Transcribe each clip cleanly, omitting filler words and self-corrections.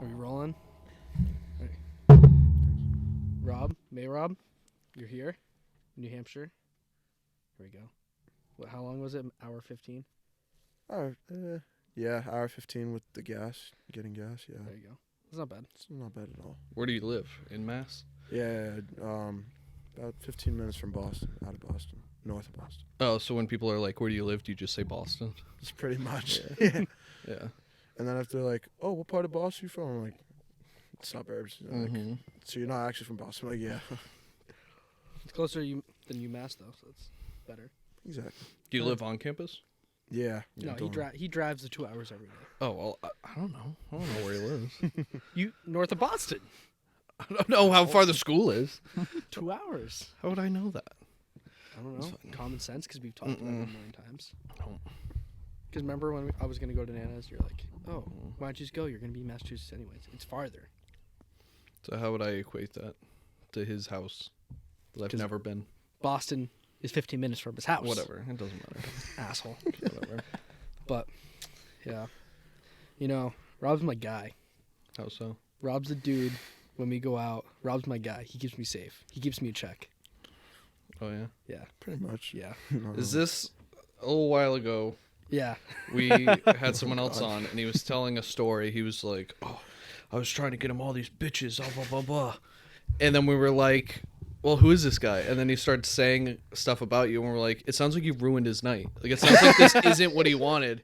Are we rolling? Right. Mehrob, you're here, New Hampshire. Here we go. What? How long was it? Hour 15. Yeah, hour 15 with the gas, getting gas. Yeah, There you go. It's not bad. it's not bad at all. Where do you live? In Mass? Yeah, about 15 minutes from Boston, out of Boston, north of Boston. Oh, so when people are like, where do you live? Do you just say Boston? It's pretty much. Yeah. Yeah. Yeah. And then if they're like, "Oh, what part of Boston are you from?" I'm like, "Suburbs." They're like, Mm-hmm. so you're not actually from Boston? I'm like, yeah. It's closer than UMass though, so it's better. Exactly. Do you live on campus? Yeah. No, he drives the 2 hours every day. Oh, well, I don't know. I don't know where he lives. You north of Boston, I don't know how far the school is. 2 hours. How would I know that? I don't It's know. fine. Common sense, because we've talked about it a million times. No. Because remember when I was gonna go to Nana's, you're like, "Oh, why don't you just go? You're gonna be in Massachusetts anyways. It's farther." So how would I equate that to his house that I've 'Cause- never been? Boston is 15 minutes from his house. Whatever. It doesn't matter. Asshole. Whatever. But yeah, Rob's my guy. How so? Rob's the dude. When we go out, Rob's my guy. He keeps me safe. He keeps me in check. Oh, yeah? Yeah, Pretty much. yeah, No. Is this a little while ago? yeah. We had someone else on, and he was telling a story. He was like, "Oh, I was trying to get him all these bitches, blah, blah, blah, blah." And then we were like, well, who is this guy? And then he started saying stuff about you, and we're like, it sounds like you ruined his night. Like, it sounds like this isn't what he wanted.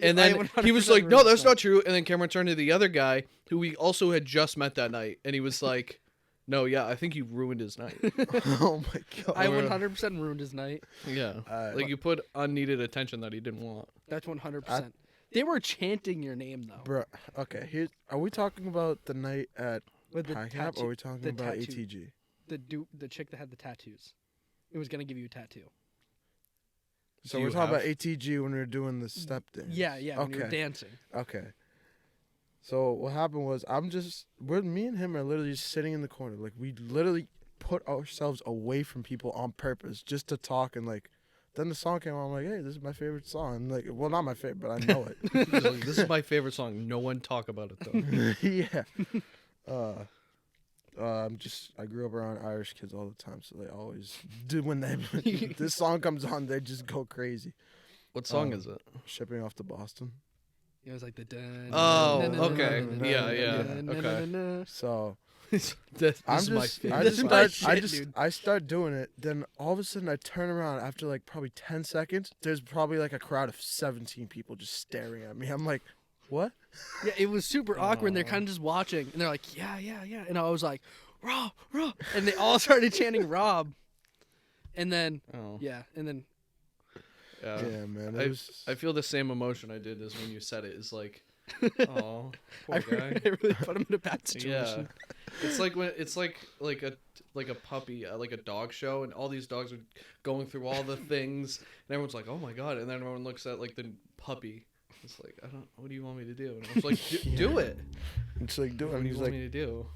And I then he was 100% like, no, ruined that's his not true. And then Cameron turned to the other guy, who we also had just met that night, and he was like, no, yeah, I think you ruined his night. Oh my god. I 100% ruined his night. Yeah. Like, you put unneeded attention that he didn't want. That's 100%. They were chanting your name though. Bruh, okay, are we talking about the night at With the High Cap, or are we talking the about tattoo. ATG? The chick that had the tattoos. It was gonna give you a tattoo. So Do we're you talking about have- ATG when we were doing the step dance. Yeah, when you were Okay. dancing. Okay. So what happened was me and him are literally just sitting in the corner. Like, we literally put ourselves away from people on purpose just to talk, and like then the song came on. I'm like, hey, this is my favorite song. And like, well, not my favorite, but I know it. He's like, this is my favorite song. No one talk about it, though. Yeah. I grew up around Irish kids all the time, so they always do when this song comes on, they just go crazy. What song is it? Shipping off to Boston. It was like the dun. Oh, dun, dun, dun, okay. dun, dun, Yeah, dun, yeah. dun, dun, Okay. dun, dun, dun. So This I'm is my just, favorite. I This just, is my start, I shit, just, dude. I start doing it. Then all of a sudden, I turn around after like probably 10 seconds. There's probably like a crowd of 17 people just staring at me. I'm like, what? Yeah, it was super awkward. And they're kind of just watching, and they're like, yeah, and I was like, Rob, and they all started chanting Rob, and then Oh. yeah, and then Yeah. Yeah, man. It was, I feel the same emotion I did as when you said it. It's like, oh, poor I guy. really put him in a bad Yeah, situation. it's like when it's like a puppy, like a dog show, and all these dogs are going through all the things, and everyone's like, oh my god, and then everyone looks at like the puppy. It's like, I don't. What do you want me to do? And I was like, do it. it's like doing. What do He's you want like, me to do?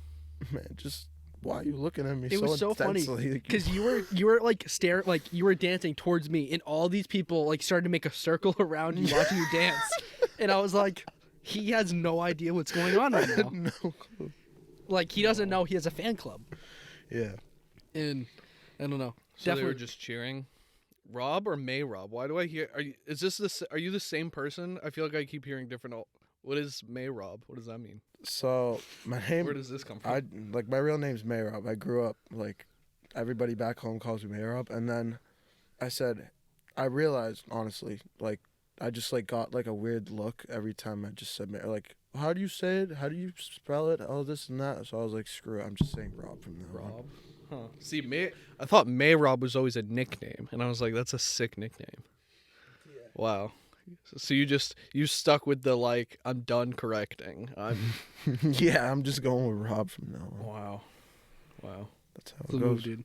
man, just why are you looking at me It was so funny intensely? because you were like you were dancing towards me, and all these people like started to make a circle around you watching you dance, and I was like, he has no idea what's going on right now. No clue. Like he doesn't know he has a fan club, Yeah. and I don't know. So they Definitely. were just cheering. Rob or Mehrob? Why do I hear? Are you the same person? I feel like I keep hearing different. What is Mehrob? What does that mean? So my name, Where does this come from? my real name's Mehrob. I grew up like everybody back home calls me Mehrob, and then I realized honestly, like I just like got like a weird look every time I just said like, how do you say it? How do you spell it? All this and that. So I was like, screw it. I'm just saying Rob from now on. Rob. Huh. See, I thought Mehrob was always a nickname, and I was like, that's a sick nickname. Yeah. Wow. So you stuck with the like, I'm done correcting. Yeah, I'm just going with Rob from now on. Wow. That's how It's it a goes. move, dude.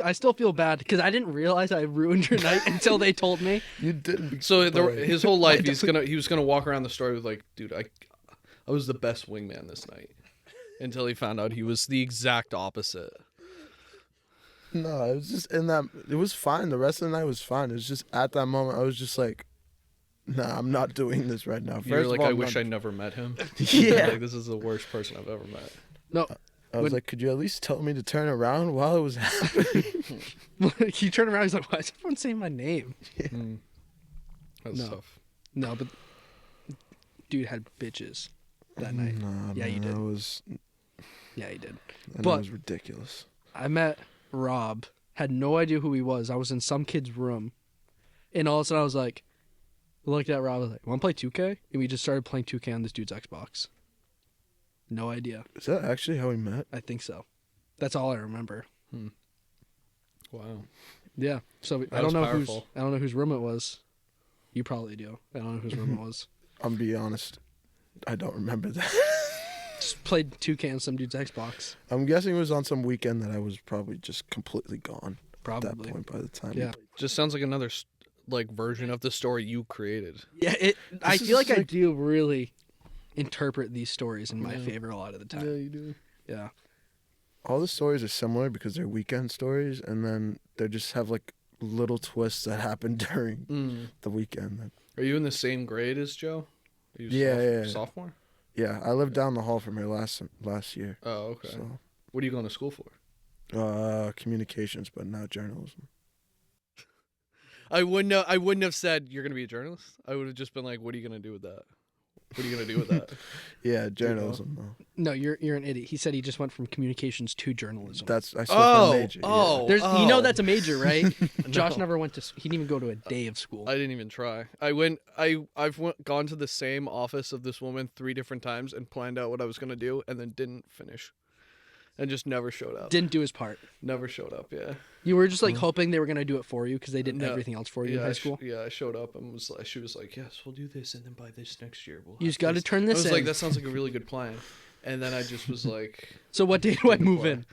I still feel bad because I didn't realize I ruined your night until they told me. You didn't. So but- his whole life, he was gonna walk around the story with like, dude, I was the best wingman this night, until he found out he was the exact opposite. No, it was just in that. It was fine. The rest of the night was fine. It was just at that moment I was just like, Nah, I'm not doing this right now. First You're of like, all, I I'm wish not- I never met him. Yeah. Like, this is the worst person I've ever met. No, I was When- like, could you at least tell me to turn around while it was happening? he turned around. He's like, "Why is everyone saying my name?" That's No. tough. No, but dude had bitches that night. Nah, Yeah, you man, did. That was, Yeah, he did. that But- was ridiculous. I met Rob. Had no idea who he was. I was in some kid's room, and all of a sudden I was like, looked at Rob. I was like, "Want to play 2K?" And we just started playing 2K on this dude's Xbox. No idea. Is that actually how we met? I think so. That's all I remember. Wow. Yeah. So That I don't was know powerful. whose room it was. You probably do. I don't know whose room it was. I'm be honest. I don't remember that. Just played 2K on some dude's Xbox. I'm guessing it was on some weekend that I was probably just completely gone at Probably. that point by the time. Yeah. Just sounds like another like version of the story you created. Yeah. I This feel is like I like- do really interpret these stories in my favor a lot of the time. you do. Yeah. All the stories are similar because they're weekend stories, and then they just have like little twists that happen during the weekend. Are you in the same grade as Joe? Are you Yeah. sophomore? Yeah, I lived down the hall from her last year. Oh, okay. So, What are you going to school for? communications, but not journalism. I wouldn't have said you're gonna be a journalist. I would have just been like, "What are you gonna do with that? What are you gonna do with that?" Yeah, journalism though. No, you're an idiot. He said he just went from communications to journalism. That's I still major. There's, you know, that's a major. major, right? Josh never went to. He didn't even go to a day of school. I didn't even try. I've gone to the same office of this woman 3 different times and planned out what I was gonna do, and then didn't finish, and just never showed up. Didn't do his part. Never showed up. Yeah. You were just like hoping they were gonna do it for you because they did No. everything else for you in Yeah, high school. I showed up and was like, she was like, "Yes, we'll do this, and then by this next year, we'll." You just got to this." turn I this was in. like, "That sounds like a really good plan," and then I just was like, So what day do I move in?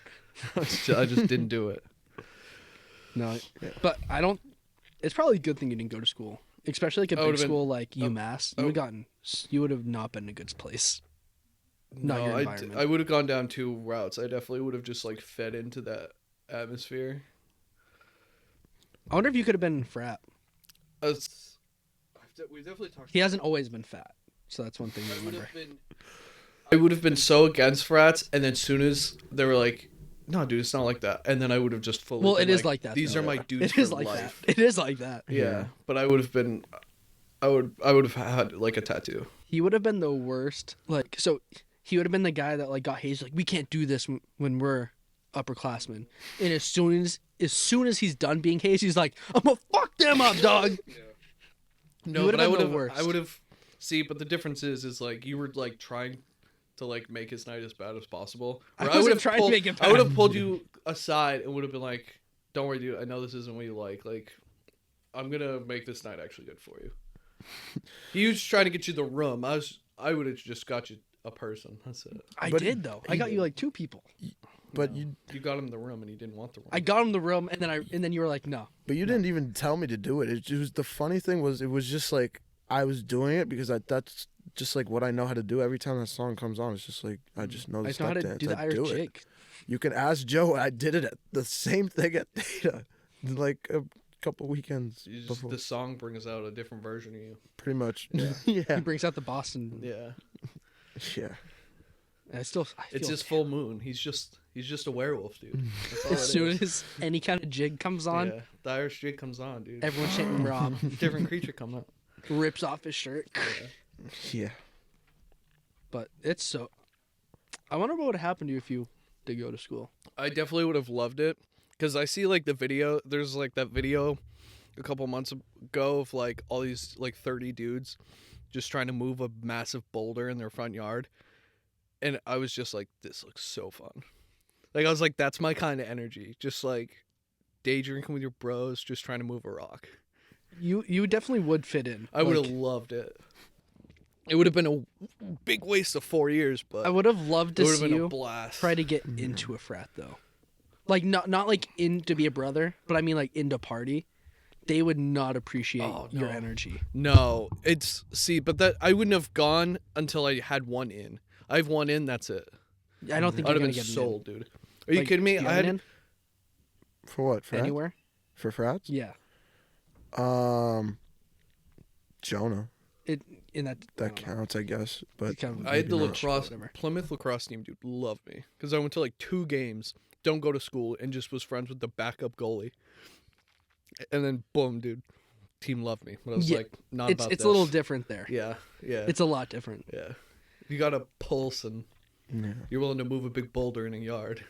I just didn't do it. No, but I don't. It's probably a good thing you didn't go to school, especially like a I would've big been- school like UMass. You would have not been in a good place. Not your environment. I would have gone down 2 routes. I definitely would have just like fed into that atmosphere. I wonder if you could have been in frat. We definitely talked. He hasn't always been fat, so that's one thing to I would remember. have been. I would have been so against frats, and then soon as they were like, "No, dude, it's not like that," and then I would have just fully. Well, been it is like that, These though. are my dudes It for is like life. that. It is like that. Yeah, but I would have been. I would have had like a tattoo. He would have been the worst. Like, so he would have been the guy that like got hazed. Like, we can't do this when we're upperclassmen. And as soon as he's done being hazed, he's like, I'm gonna fuck them up, dog. No, would've but I been would the have. worst. I would have. See, but the difference is like you were like trying to like make his night as bad as possible. I Where wasn't would've trying to pulled- make it I would bad. have pulled you aside and would have been like, "Don't worry, dude. I know this isn't what you like. Like, I'm gonna make this night actually good for you." He was trying to get you the room. I would have just got you a person. That's it. I But did though. I got you like 2 people. But No. you You got him the room and he didn't want the room. I got him the room, and then you were like, no. didn't even tell me to do it. It was the funny thing was it was just like I was doing it because that's just like what I know how to do. Every time that song comes on, it's just like I just know I the just know how step to dance. do the I Irish do it. jig. You can ask Joe. I did it at the same thing at Data, like a couple weekends You just, before. the song brings out a different version of you. Pretty much. Yeah. He yeah. brings out the Boston. Yeah. Yeah. I feel It's his full moon. He's just a werewolf, dude. That's all as it soon is. as any kind of jig comes on, Yeah, the Irish jig comes on, dude. everyone's chanting Rob. Different creature come up. Rips off his shirt. Yeah. But it's so. I wonder what would happen to you if you did go to school. I definitely would have loved it because I see like the video. There's like that video a couple months ago of like all these like 30 dudes just trying to move a massive boulder in their front yard, and I was just like, this looks so fun. Like I was like, that's my kind of energy. Just like day drinking with your bros, just trying to move a rock. You definitely would fit in. I would have Like, loved it. It would have been a big waste of 4 years, but I would have loved it to would have see been a you blast. try to get into a frat though. Like not like in to be a brother, but I mean like into party. They would not appreciate your no. energy. No, it's but that I wouldn't have gone until I had one in. I have one in. That's it. I don't think I'd you're have gonna been get an sold, dude. Are in. you Like, kidding me? do you I have an had in? For what? Frat? Anywhere? For frats? Yeah. Jonah. In that That counts, I guess. But kind of I had the maybe not. lacrosse Whatever. Plymouth lacrosse team, dude, loved me because I went to like 2 games, don't go to school, and just was friends with the backup goalie. And then boom, dude, team loved me. But I was Yeah, like, not it's about it's this. a little different there. Yeah, yeah, It's a lot different. yeah. You got a pulse and Yeah. you're willing to move a big boulder in a yard.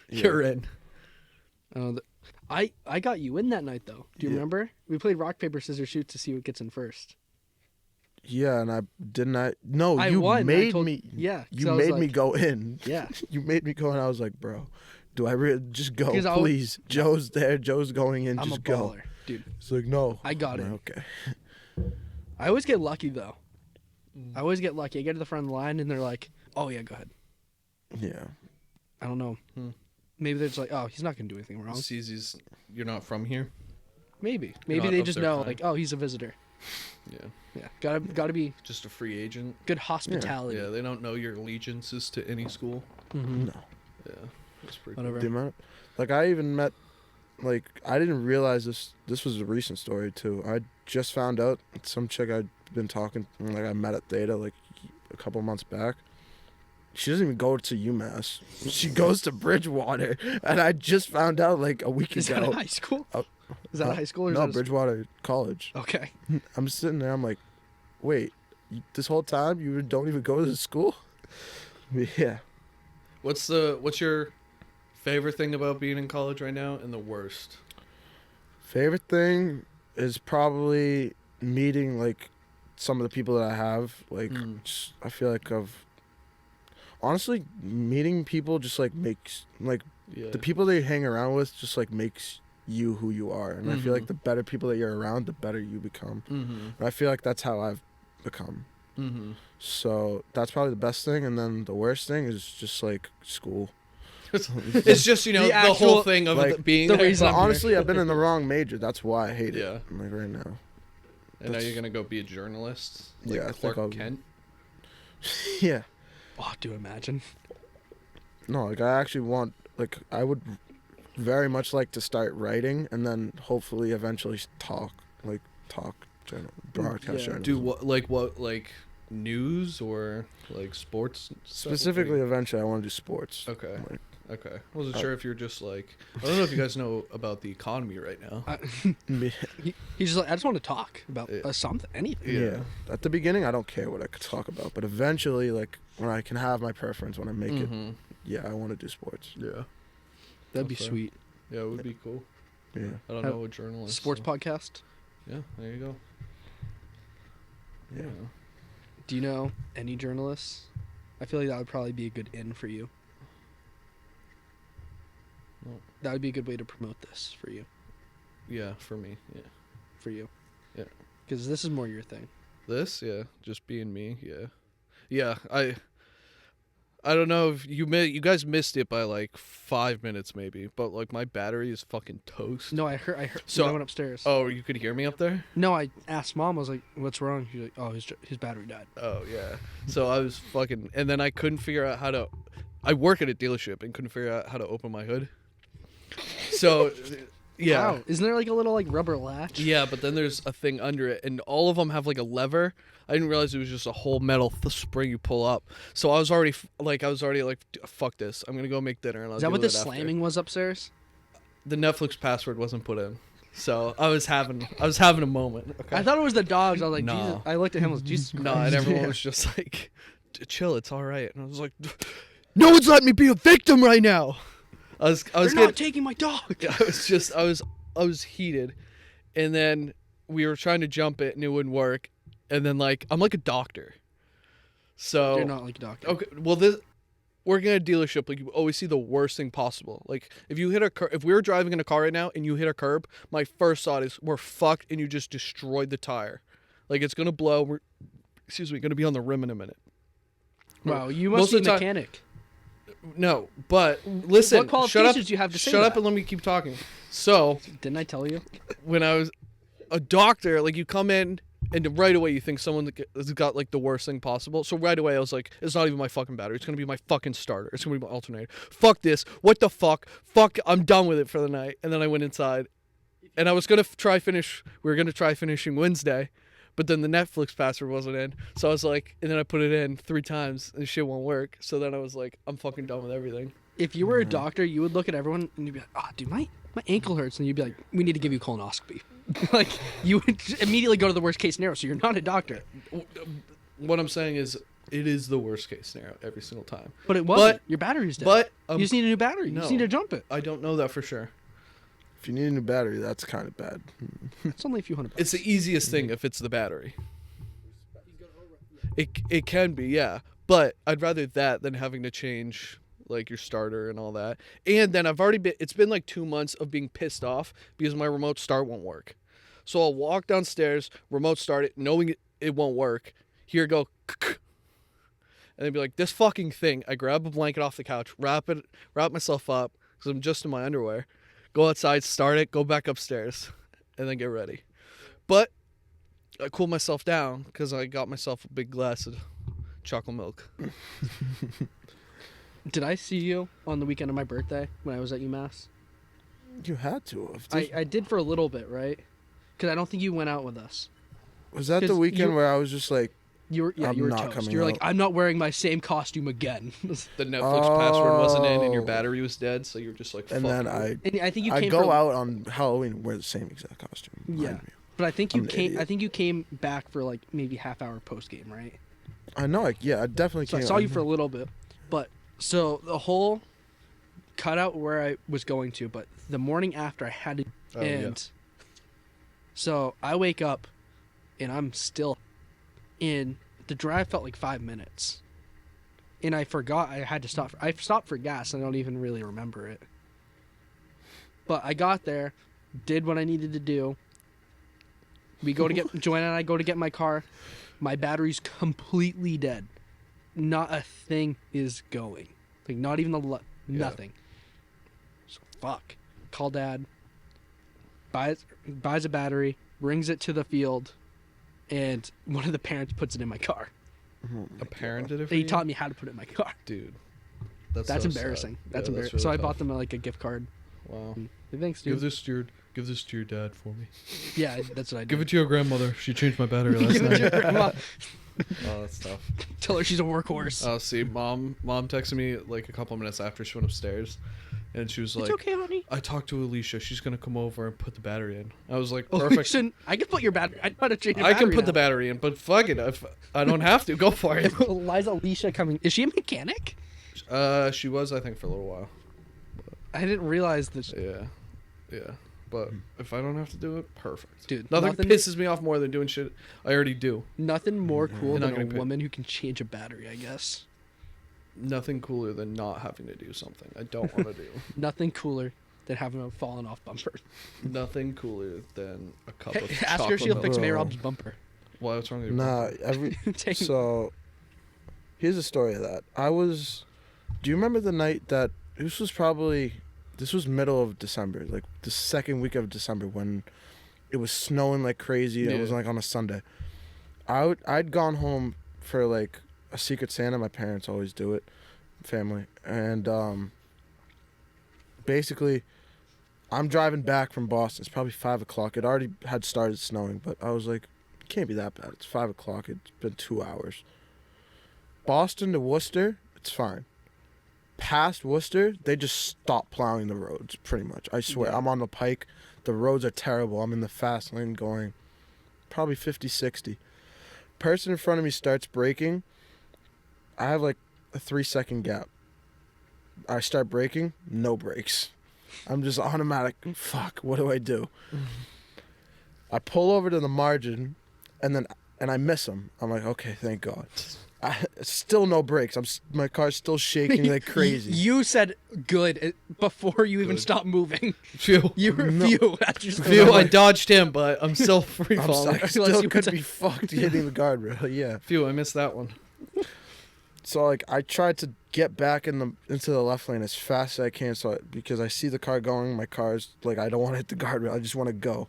Yeah. You're in. I got you in that night though. Do you Yeah. remember? We played rock paper scissors shoot to see what gets in first. Yeah, and I didn't. No, I you won. made I told, me. Yeah, 'cause You I was made me like- go in. Yeah, You made me go, and I was like, bro, do I just go, 'Cause I was- please? Joe's there. Joe's going in. I'm Just a go. baller, dude. It's like, no. I got I'm it. like, okay. I always get lucky though. I always get lucky. I get to the front of the line and they're like, "Oh yeah, go ahead." Yeah. I don't know. Maybe they're just like, "Oh, he's not gonna do anything wrong." CZ's, you're not from here? Maybe not they of just their know kind. like, "Oh, he's a visitor." Yeah. Yeah, gotta be Just a free agent? good hospitality. Yeah, they don't know your allegiances to any school. Mm-hmm. No. Yeah, that's pretty Whatever. The amount, like I even met, like I didn't realize this. This was a recent story too. I just found out some chick I'd been talking, like I met at Theta like a couple months back. She doesn't even go to UMass. She goes to Bridgewater, and I just found out like a week Is ago. that a high school? Oh, Is that a high school or is No, that Bridgewater College. Okay. I'm sitting there. I'm like, wait, this whole time you don't even go to the school? Yeah. What's your favorite thing about being in college right now and the worst? Favorite thing is probably meeting like some of the people that I have. Like, just, I feel like honestly meeting people just like makes like Yeah. the people that you hang around with just like makes you who you are, and I feel like Mhm. the better people that you're around, the better you become. Mm-hmm. And I feel like that's how I've become. Mm-hmm. So that's probably the best thing, and then the worst thing is just like school. It's just, you know, The the, actual- whole thing of like, being the there. reason But I'm here. honestly, I've been in the wrong major. That's why I hate Yeah. it. Like right now. And now you're going to go be a journalist? Like Yeah, I think Clark I'll- Kent? Yeah. Oh, do imagine. No, like I actually want, like I would very much like to start writing, and then hopefully eventually talk broadcast Yeah. journalism. Do what, like news or like sports? stuff? Specifically, eventually I want to do sports. Okay. Like, Okay. I wasn't Uh, sure if you're just like, I don't know if you guys know about the economy right now. me- He's just like, I just want to talk about Yeah. something, anything. yeah. At the beginning, I don't care what I could talk about, but eventually, like when I can have my preference, when I make it, Mhm. yeah, I want to do sports. Yeah. That'd be Okay. sweet. Yeah, it would be cool. Yeah. I don't Have- know what journalist. Sports so- podcast. Yeah, there you go. Yeah. Do you know any journalists? I feel like that would probably be a good in for you. No. That would be a good way to promote this for you. Yeah, for me. Yeah. For you. Yeah. Because this is more your thing. This, yeah, just being me, yeah. Yeah, I don't know if you guys missed it by like 5 minutes maybe, but like my battery is fucking toast. No, I heard. So- So I went upstairs. Oh, you could hear me up there? No, I asked mom. I was like, "What's wrong?" She's like, "Oh, his battery died." Oh, yeah. So I was fucking, and then I couldn't figure out how to, I work at a dealership and couldn't figure out how to open my hood. So, yeah. Wow. Isn't there like a little like rubber latch? Yeah, but then there's a thing under it, and all of them have like a lever. I didn't realize it was just a whole metal spring you pull up. So I was already like, fuck this. I'm gonna go make dinner. And I'll Is that deal what the with it after. slamming was upstairs? The Netflix password wasn't put in, so I was having a moment. Okay. I thought it was the dogs. I was like, No. Jesus. I looked at him. I was Jesus. No, Christ. and everyone was just like, "Chill, it's all right." And I was like, "No one's letting me be a victim right now." I was They're getting, not taking my dog. I was heated, and then we were trying to jump it and it wouldn't work, and then like I'm like a doctor, so You're not like a doctor. okay. Well, working at a dealership, like you always see the worst thing possible. Like if you hit if we were driving in a car right now and you hit a curb, my first thought is we're fucked and you just destroyed the tire, like it's gonna blow. We're gonna be on the rim in a minute. Wow, you Most must be a of the time- mechanic. No, but listen, What shut up. qualifications do you have to say Shut up that? and let me keep talking. So Didn't I tell you? when I was a doctor, like you come in and right away you think someone has got like the worst thing possible. So right away I was like, it's not even my fucking battery. It's gonna be my fucking starter. It's gonna be my alternator. Fuck this. What the fuck? Fuck. I'm done with it for the night. And then I went inside, and I was gonna We were gonna try finishing Wednesday, But then the Netflix password wasn't in. So I was like, and then I put it in 3 times and shit won't work. So then I was like, I'm fucking done with everything. If you were a doctor, you would look at everyone and you'd be like, "Oh, dude, my ankle hurts," and you'd be like, "We need to give you colonoscopy." Like, you would immediately go to the worst case scenario. So you're not a doctor. What I'm saying is, it is the worst case scenario every single time. But it wasn't. Your battery's dead. But you just need a new battery. You no. just need to jump it. I don't know that for sure. If you need a new battery, that's kind of bad. It's only a few $100. It's the easiest thing if it's the battery. It can be, yeah. But I'd rather that than having to change like your starter and all that. And then it's been like 2 months of being pissed off because my remote start won't work. So I'll walk downstairs, remote start it, knowing it won't work. Here go, and then be like, this fucking thing. I grab a blanket off the couch, wrap myself up because I'm just in my underwear. Go outside, start it, go back upstairs, and then get ready. But I cool myself down because I got myself a big glass of chocolate milk. Did I see you on the weekend of my birthday when I was at UMass? You had to have. I did for a little bit, right? Because I don't think you went out with us. Was that the weekend where I was just like, you were not toast. coming You're like, out. I'm not wearing my same costume again. The Netflix password wasn't in and your battery was dead, so you're just like, and fuck then you. And I think you I came go out on Halloween and wear the same exact costume. Yeah. Mind you. But I think you I'm an came. idiot. I think you came back for like maybe half-hour post game, right? I know. I definitely So came. I saw you for a little bit, but so the whole cut out where I was going to, but the morning after I had to, so I wake up, and I'm still in. The drive felt like 5 minutes, and I forgot I had to stop. I stopped for gas. And I don't even really remember it. But I got there, did what I needed to do. We go to get Joanna and I go to get my car. My battery's completely dead. Not a thing is going. Like not even nothing. So fuck. Call Dad. Buys a battery. Brings it to the field. And one of the parents puts it in my car. A parent did it for He you? taught me how to put it in my car. Dude. That's so embarrassing. sad. That's Yeah, embarrassing. really So I tough. bought them like a gift card. Wow. Thanks, dude. Give this to your dad for me. Yeah, that's what I did. Give it to your grandmother. She changed my battery last Give it to your night. grandma. Oh, that's tough. Tell her she's a workhorse. Oh, see, mom texted me like a couple minutes after she went upstairs, and she was like, It's okay, honey. I talked to Alicia. She's gonna come over and put the battery in. I was like, Oh, perfect. listen, I can put your battery. I know how to change your I battery can put now. the battery in, but fuck it. If I don't have to, go for it. Liza Alicia coming. Is she a mechanic? She was, I think, for a little while. I didn't realize that. Yeah. But if I don't have to do it, perfect. Dude, nothing pisses me off more than doing shit I already do. Nothing more cool You're not than a getting paid. woman who can change a battery, I guess. Nothing cooler than not having to do something I don't want to do. Nothing cooler than having a fallen off bumper. Nothing cooler than a cup of Ask her chocolate if she'll milk. fix Bro. Mehrob's bumper. Why? What's wrong with your Nah, Take- so here's the story of that. Do you remember the night that this was middle of December, like the second week of December when it was snowing like crazy. Yeah. It was like on a Sunday. I'd gone home for like a Secret Santa. My parents always do it, family, and basically, I'm driving back from Boston. It's probably 5 o'clock. It already had started snowing, but I was like, it can't be that bad. It's 5 o'clock. It's been 2 hours. Boston to Worcester, it's fine. Past Worcester, they just stop plowing the roads, pretty much. I swear. Yeah. I'm on the Pike. The roads are terrible. I'm in the fast lane going probably 50, 60. Person in front of me starts braking. I have like a 3-second gap. I start braking, no brakes. I'm just automatic. Fuck, what do I do? I pull over to the margin, and I miss him. I'm like, okay, thank God. Still no brakes. My car's still shaking like crazy. You said good before you even Good. stopped moving. Phew. You were No. few. That's just Phew, I dodged him, but I'm still free I falling. still Unless you could went be fucked hitting the guardrail. Yeah. Phew, I missed that one. So like I tried to get back into the left lane as fast as I can, because I see the car going. My car's like, I don't want to hit the guardrail. I just want to go.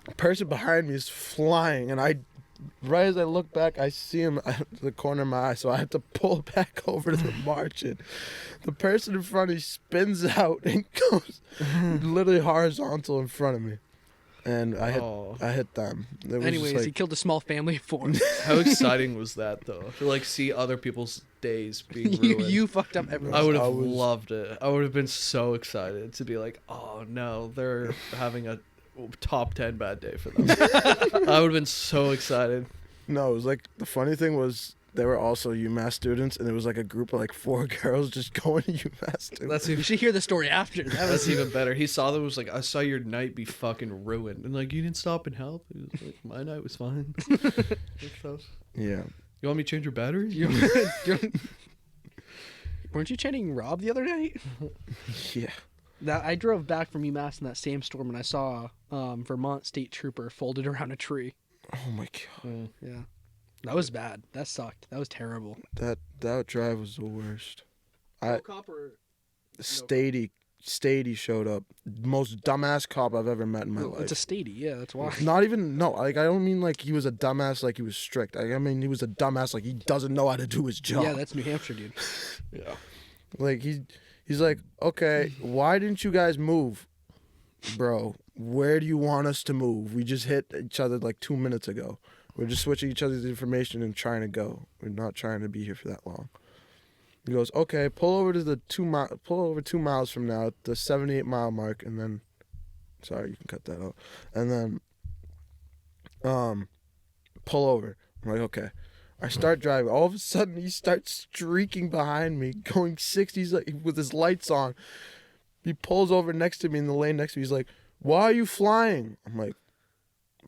The person behind me is flying, and right as I look back, I see him at the corner of my eye, so I have to pull back over to the margin. The person in front of me spins out and goes literally horizontal in front of me. and I hit them. It was Anyways, just he killed a small family of 4. How exciting was that, though? To like see other people's days being ruined. you fucked up everyone. I would have loved it. I would have been so excited to be like, oh no, they're having a top 10 bad day for them. I would have been so excited. No, it was like the funny thing was they were also UMass students, and it was like a group of like 4 girls just going to UMass students. That's You even, should hear the story after. that's even better. He saw them, was like, I saw your night be fucking ruined, and like you didn't stop and help. He was like, my night was fine. Yeah. You want me to change your battery? Weren't you chanting Rob the other night? Yeah. That I drove back from UMass in that same storm, and I saw Vermont State Trooper folded around a tree. Oh my god. Yeah, that was bad. That sucked. That was terrible. That drive was the worst. Cop or Stady showed up. Most dumbass cop I've ever met in my life. It's a Stady, yeah, that's why. Not even like I don't mean like he was a dumbass like he was strict. I mean he was a dumbass like he doesn't know how to do his job. Yeah, that's New Hampshire, dude. Yeah. Like he's like, okay, why didn't you guys move, bro? Where do you want us to move? We just hit each other like 2 minutes ago. We're just switching each other's information and trying to go. We're not trying to be here for that long. He goes, okay, pull over to the 2 miles from now, at the 78-mile mark, and then, sorry, you can cut that out, and then, pull over. I'm like, okay. I start driving. All of a sudden, he starts streaking behind me, going 60s like, with his lights on. He pulls over next to me in the lane next to me. He's like, why are you flying? I'm like,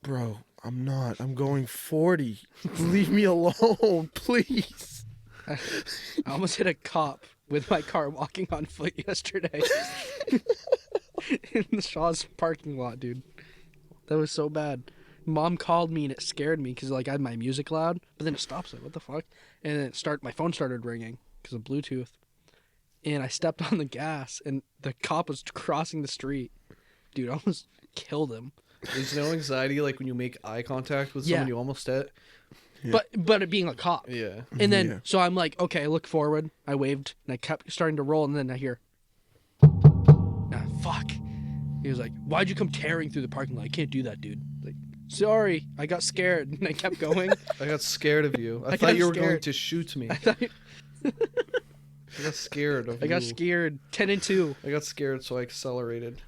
bro, I'm not. I'm going 40. Leave me alone, please. I almost hit a cop with my car walking on foot yesterday in the Shaw's parking lot, dude. That was so bad. Mom called me and it scared me because like I had my music loud, but then it stops. Like, what the fuck? And then my phone started ringing because of Bluetooth, and I stepped on the gas and the cop was crossing the street. Dude, I almost killed him. There's no anxiety like when you make eye contact with someone you almost hit. Yeah. But it being a cop. Yeah. And then, Yeah. so I'm like, okay, I look forward. I waved, and I kept starting to roll, and then I hear, ah, fuck. He was like, why'd you come tearing through the parking lot? I can't do that, dude. Like, sorry, I got scared, and I kept going. I got scared of you. I I thought got you were scared. going to shoot me. I got scared of you. I got scared. 10 and 2. I got scared, so I accelerated.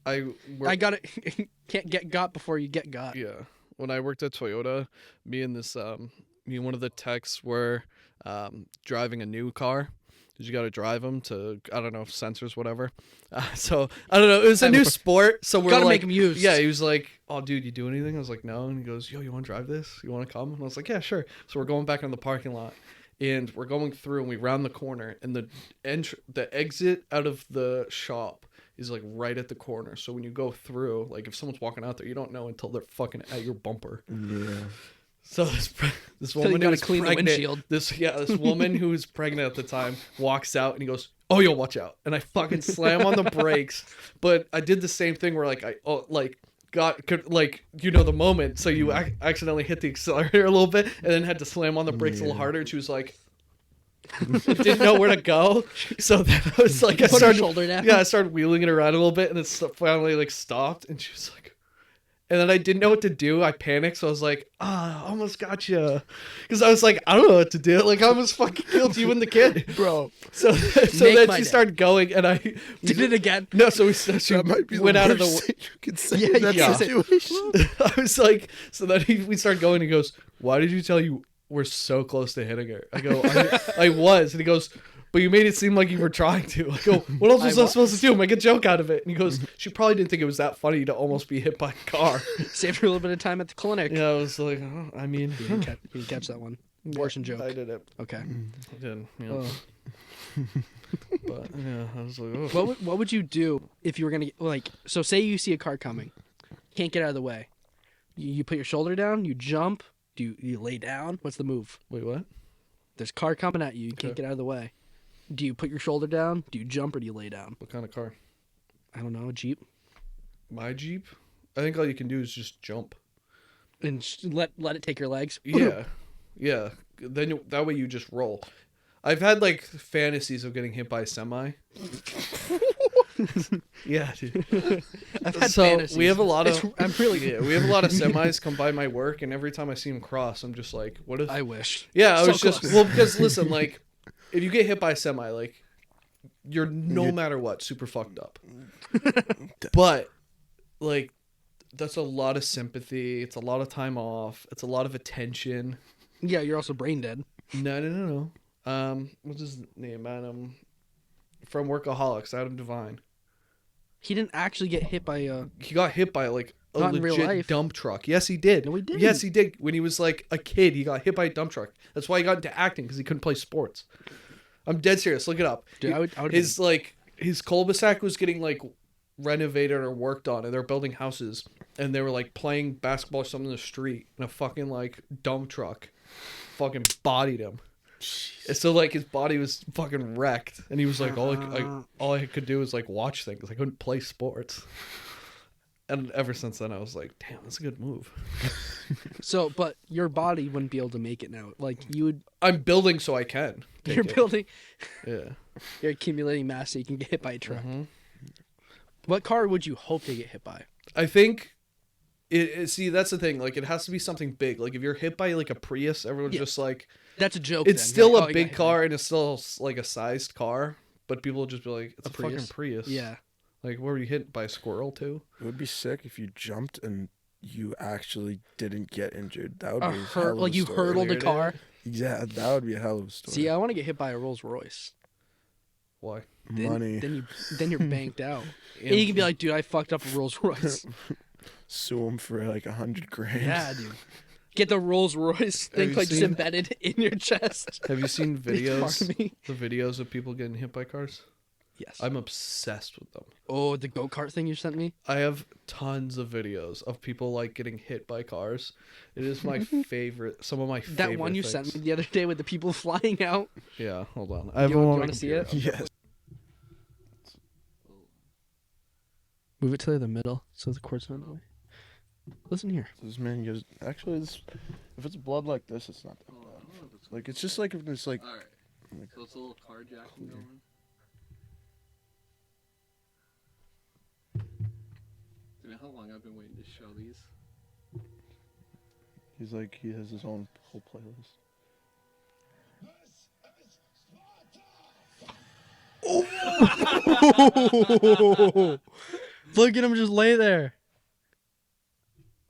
I got it. Can't get got before you get got. Yeah. When I worked at Toyota, me and one of the techs were driving a new car. You got to drive them to, I don't know, sensors, whatever. So, I don't know. It was a new sport. So we're Gotta like, make 'em use. Yeah, he was like, oh, dude, you do anything? I was like, no. And he goes, yo, you want to drive this? You want to come? And I was like, yeah, sure. So we're going back in the parking lot. And we're going through, and we round the corner. And the exit out of the shop is like right at the corner. So when you go through, like if someone's walking out there, you don't know until they're fucking at your bumper. Yeah. So this woman gotta who was clean the pregnant, windshield. this woman who was pregnant at the time walks out and he goes, "Oh, yo, watch out!" And I fucking slam on the brakes, but I did the same thing where like the moment, so you accidentally hit the accelerator a little bit and then had to slam on the brakes a little harder, and she was like, didn't know where to go, so then I was like, I Put her started shoulder down. yeah, I started wheeling it around a little bit, and it finally like stopped, and she was like. And then I didn't know what to do. I panicked, so I was like, I almost got you. Because I was like, I don't know what to do. Like, I almost fucking killed you and the kid. Bro. So then she started going, and I... Did it again? No, so she That might be went the out of worst the... thing you could say Yeah, in that yeah. situation. I was like... So then we started going, and he goes, why did you tell you we're so close to hitting her? I go, I was. And he goes... But you made it seem like you were trying to. I go, what else was I supposed to do? Make a joke out of it. And he goes, she probably didn't think it was that funny to almost be hit by a car. Saved her a little bit of time at the clinic. Yeah, I was like, oh, I mean... You didn't catch that one. Abortion joke. I did it. Okay. I did, yeah. Oh. But, yeah, I was like, oh. What would you do if you were gonna so say you see a car coming, can't get out of the way, you put your shoulder down, you jump, do you lay down? What's the move? Wait, what? There's a car coming at you, you can't get out of the way. Do you put your shoulder down? Do you jump or do you lay down? What kind of car? I don't know, a Jeep, My Jeep? I think all you can do is just jump. and let it take your legs. Yeah. Yeah. Then that way you just roll. I've had like fantasies of getting hit by a semi. Yeah, dude. I've had So fantasies. we have a lot It's- of I'm really. yeah, we have a lot of semis come by my work, and every time I see them cross, I'm just like, what if? I wish. Yeah, I So was just close. well because listen, like, if you get hit by a semi, like, you're no matter what super fucked up. But like, that's a lot of sympathy. It's a lot of time off. It's a lot of attention. Yeah, you're also brain dead. No. What's his name? Adam from Workaholics. Adam Devine. He didn't actually get hit by a. He got hit by like a Not in real legit life. dump truck. Yes, he did. No, he didn't. Yes, he did. When he was like a kid, he got hit by a dump truck. That's why he got into acting because he couldn't play sports. I'm dead serious. Look it up. Dude, I would His like his cul-de-sac was getting like renovated or worked on, and they're building houses, and they were like playing basketball or something in the street, and a fucking like dump truck fucking bodied him. And so like his body was fucking wrecked, and he was like, all I could do was like watch things. I couldn't play sports. And ever since then, I was like, damn, that's a good move. So, but your body wouldn't be able to make it now. Like you would. I'm building so I can. take You're it. building. Yeah. You're accumulating mass so you can get hit by a truck. Mhm. What car would you hope to get hit by? I think see, that's the thing. Like, it has to be something big. Like, if you're hit by like a Prius, everyone's just like, That's a joke. it's then. still Like, a oh, you big got hit car and it's still like a sized car, but people will just be like, it's a Prius? fucking Prius. by- Yeah. Like, where were you hit by a squirrel too? It would be sick if you jumped and you actually didn't get injured. That would A be a hell of like a you story. hurtled a Weird, car. Yeah, that would be a hell of a story. See, I want to get hit by a Rolls Royce. Why? Money. Then you're banked out. And you can be like, dude, I fucked up a Rolls Royce. Sue him for like $100,000. Yeah, dude. Get the Rolls Royce thing you like just seen- embedded in your chest. Have you seen It's part videos? of me. The videos of people getting hit by cars? Yes. I'm obsessed with them. Oh, the go-kart thing you sent me? I have tons of videos of people like getting hit by cars. It is my favorite. Some of my favorite. That one you things. sent me the other day with the people flying out. Yeah, hold on. I have You one on wanna my see computer. it? Yes. Move it to the middle so the cord's not in the way. Listen here. This man goes. Actually, if it's blood like this, it's not that bad. Like it's just like if it's like. All right. So it's a little carjacking going. Do you know how long I've been waiting to show these? He's like he has his own whole playlist. Look at him just lay there.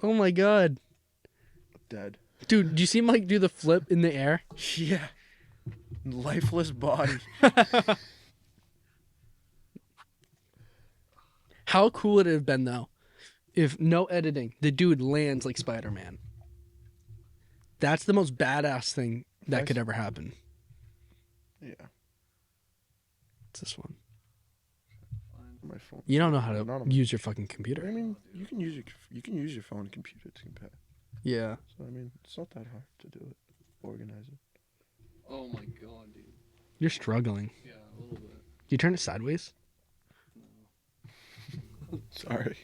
Oh my god. Dead. Dude, do you see him like do the flip in the air? Yeah. Lifeless body. How cool would it have been though if no editing, the dude lands like Spider-Man. That's the most badass thing that Nice. could ever happen. Yeah. It's this one. My phone. You don't know how Not to on- use your fucking I computer. mean, you can use your phone and computer to compare. Yeah. So I mean, it's not that hard to do it. Organize it. Oh my god, dude. You're struggling. Yeah, a little bit. Do you turn it sideways? Sorry.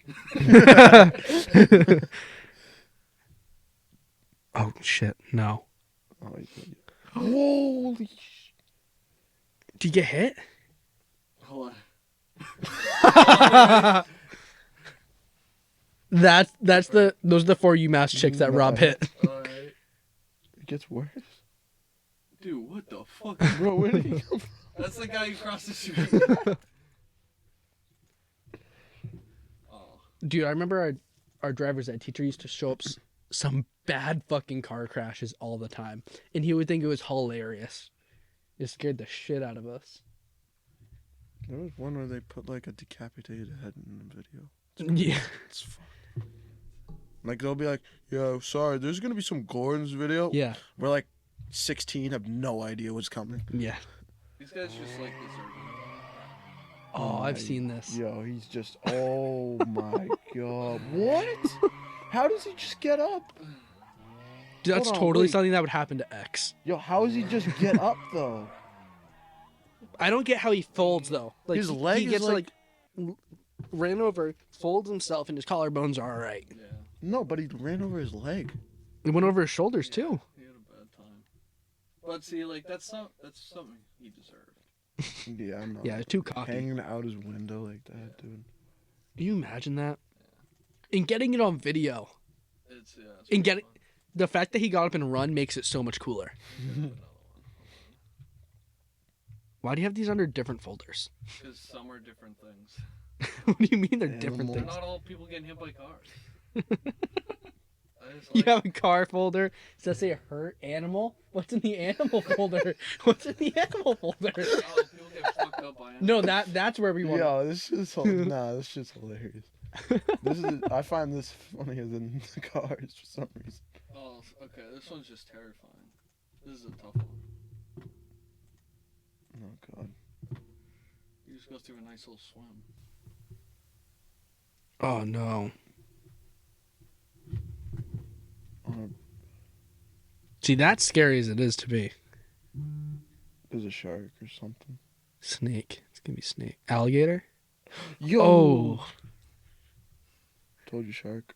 Oh shit, no. Oh, holy. Did you get hit? Hold on. That's those are the 4 UMass chicks that Rob hit. Alright. It gets worse. Dude, what the fuck? Bro, where did he come from? That's the guy who crossed the street. Oh. Dude, I remember our driver's ed teacher used to show up some bad fucking car crashes all the time, and he would think it was hilarious. It scared the shit out of us. There was one where they put like a decapitated head in the video. Yeah. It's fun. Like they'll be like, "Yo, sorry, there's gonna be some gore in this video." Yeah. We're like 16, have no idea what's coming. Yeah. These guys just like deserve Oh, I've seen this. Yo, he's just. Oh my god. What? How does he just get up? Dude, that's Hold on, totally wait. something that would happen to X. Yo, how does he just get up though? I don't get how he folds though. Like His leg he is gets like- ran over, folds himself, and his collarbones are all right. Yeah, No, but he ran over his leg. It went over his shoulders too. he had a bad time. But see, like that's something he deserved. Yeah, I'm not. Yeah, too cocky. Hanging out his window like that, dude. Can you imagine that? And getting it on video. It's And getting the fact that he got up and run makes it so much cooler. Why do you have these under different folders? Because some are different things. What do you mean they're different Animal. They're things? not all people getting hit by cars. You have a car folder. Does that say hurt animal? What's in the animal folder? What's in the animal folder? Oh, people get fucked up by No, that's where we want. Yo, this is this shit's hilarious. I find this funnier than the cars for some reason. Oh, okay. This one's just terrifying. This is a tough one. Oh god. You just go through a nice little swim. Oh no. See, that's scary as it is to be. There's a shark or something. Snake. It's gonna be snake. Alligator. Yo. Oh. Told you, shark.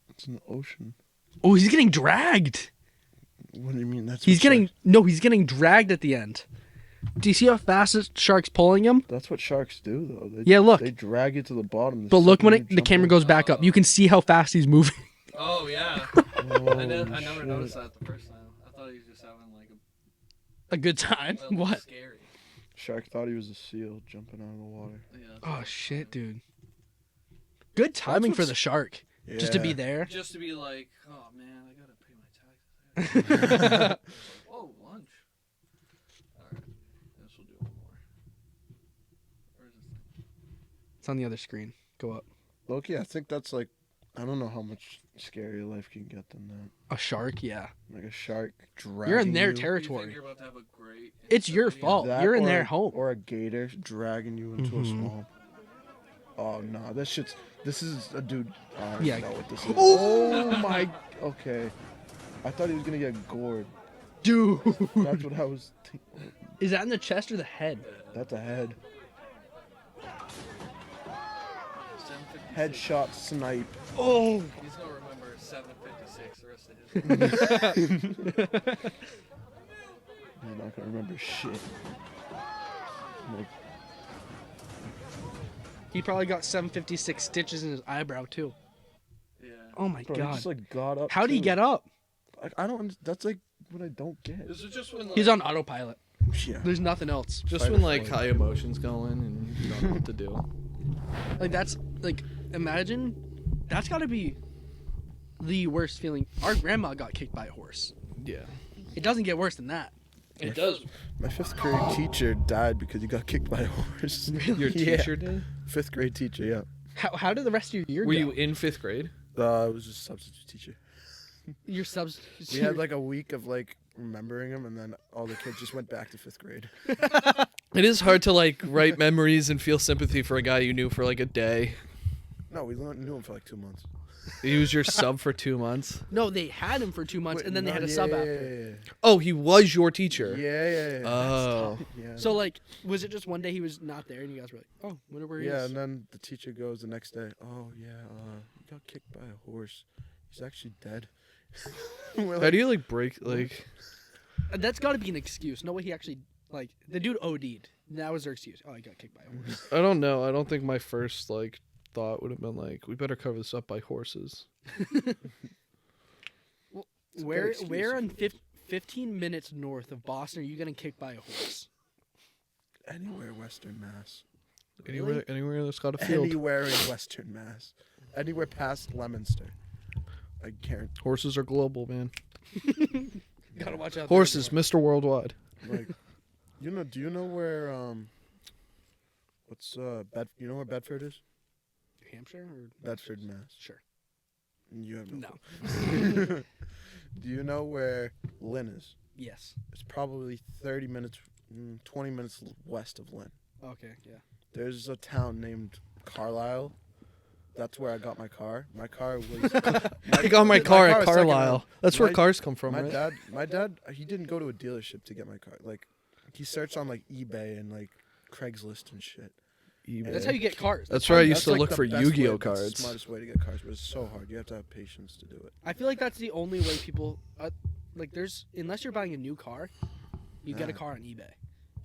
It's in the ocean. Oh, he's getting dragged. What do you mean? He's getting dragged at the end. Do you see how fast the shark's pulling him? That's what sharks do, though. Yeah, look. They drag you to the bottom. the But look when second you the jump camera in. goes back up, you can see how fast he's moving. Oh, yeah. Oh, I never shit. noticed that the first time. I thought he was just having like A good time. a What? scary. Shark thought he was a seal jumping out of the water. Yeah. Oh shit, dude. Good timing for what's- the shark. Just to be Yeah. there. Just to be like, oh man, I gotta pay my taxes. Whoa, lunch. Alright, guess we'll do one more. Where is this? It's on the other screen. Go up. Loki, I think that's like, I don't know how much scarier life can get than that. A shark, yeah. Like a shark dragging You're in their you. You territory. think you're about to have a great It's your incident? fault. That You're in or their a- home. Or a gator dragging you into a Mhm. swamp. Oh no, this is a dude. I Yeah. know what this is. Oh my. Okay. I thought he was gonna get gored. Dude. That's what I was thinking. Is that in the chest or the head? That's a head. 756. Headshot snipe. Oh. He's gonna remember 756 the rest of his life. You're not gonna remember shit. Like, He probably got 756 stitches in his eyebrow too. Yeah. Oh my bro, he god. just like got up. How'd he too. get up? Like, I don't. That's like what I don't get. This is just when He's on autopilot. Yeah. There's nothing else. just Fight or when like flight. high emotions going and you don't know what to do. Like that's like imagine that's got to be the worst feeling. Our grandma got kicked by a horse. Yeah. It doesn't get worse than that. It does. My 5th grade teacher died because he got kicked by a horse. Your Yeah. teacher did? 5th grade teacher, yeah. How did the rest of your year Were go? you in 5th grade? I was just a substitute teacher. Your subs. We had like a week of like remembering him, and then all the kids just went back to 5th grade. It is hard to like write memories and feel sympathy for a guy you knew for like a day. No, we knew him for like 2 months. He was your sub for 2 months. No, they had him for 2 months, and then they had a yeah, sub yeah, after. Oh, he was your Yeah, teacher. yeah, yeah. Oh. Yeah. So like, was it just one day he was not there, and you guys were like, "Oh, wonder where he Yeah, is." and then the teacher goes the next day. Oh yeah, he got kicked by a horse. He's actually dead. We're How like, do you like break like? That's got to be an excuse. No way he actually like the dude OD'd. That was their excuse. Oh, he got kicked by a horse. I don't know. I don't think my first like thought would have been like, we better cover this up by horses. It's a good Where excuse on if 15 minutes north of Boston are you getting kicked by a horse? anywhere Western Mass. Anywhere that's got a field. Anywhere in Western Mass. Anywhere past Leominster. I can't. Horses are global, man. Gotta watch out. Horses, Mr. Worldwide. Like, do you know where you know where Bedford is? New Hampshire or Bedford, Mass. Sure. You have No. clue. Do you know where Lynn is? Yes. It's probably 30 minutes, 20 minutes west of Lynn. Okay. Yeah. There's a town named Carlisle. That's where I got my car. My car was. I got my car at was second Carlisle. hand. That's where My- cars come from, My right? dad, he didn't go to a dealership to get my car. Like, he searched on like eBay and like Craigslist and shit. eBay. That's how you get cars. That's where I used to like look the for best Yu-Gi-Oh way, the cards. Smartest way to get cars, but it's so hard. You have to have patience to do it. I feel like that's the only way people like. There's unless you're buying a new car, you get a Yeah. car on eBay.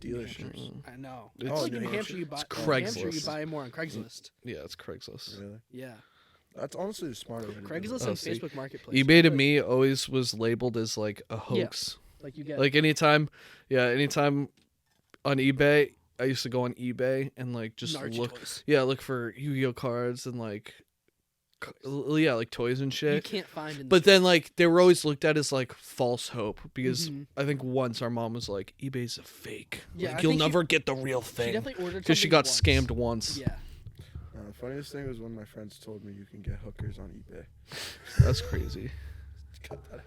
dealerships. I know. It's- It's like New New Hampshire, Hampshire. you buy. It's New Hampshire, you Craigslist. buy more on Craigslist. Yeah, it's Craigslist. Really? Yeah, That's honestly the smarter way to do it. Craigslist Oh, and see. Facebook Marketplace. eBay to me always was labeled as like a hoax. like you get. Like anytime on eBay, I used to go on eBay and like just Naruto look. toys. Yeah, look for Yu-Gi-Oh cards and like, like toys and You shit. can't find. In But then like they were always looked at as like false hope because Mhm. I think once our mom was like, eBay's a fake. Yeah, Like, I you'll think she- never get the real she thing definitely ordered because she something got once. scammed once. Yeah. The funniest thing was when my friends told me you can get hookers on eBay. That's crazy. Cut that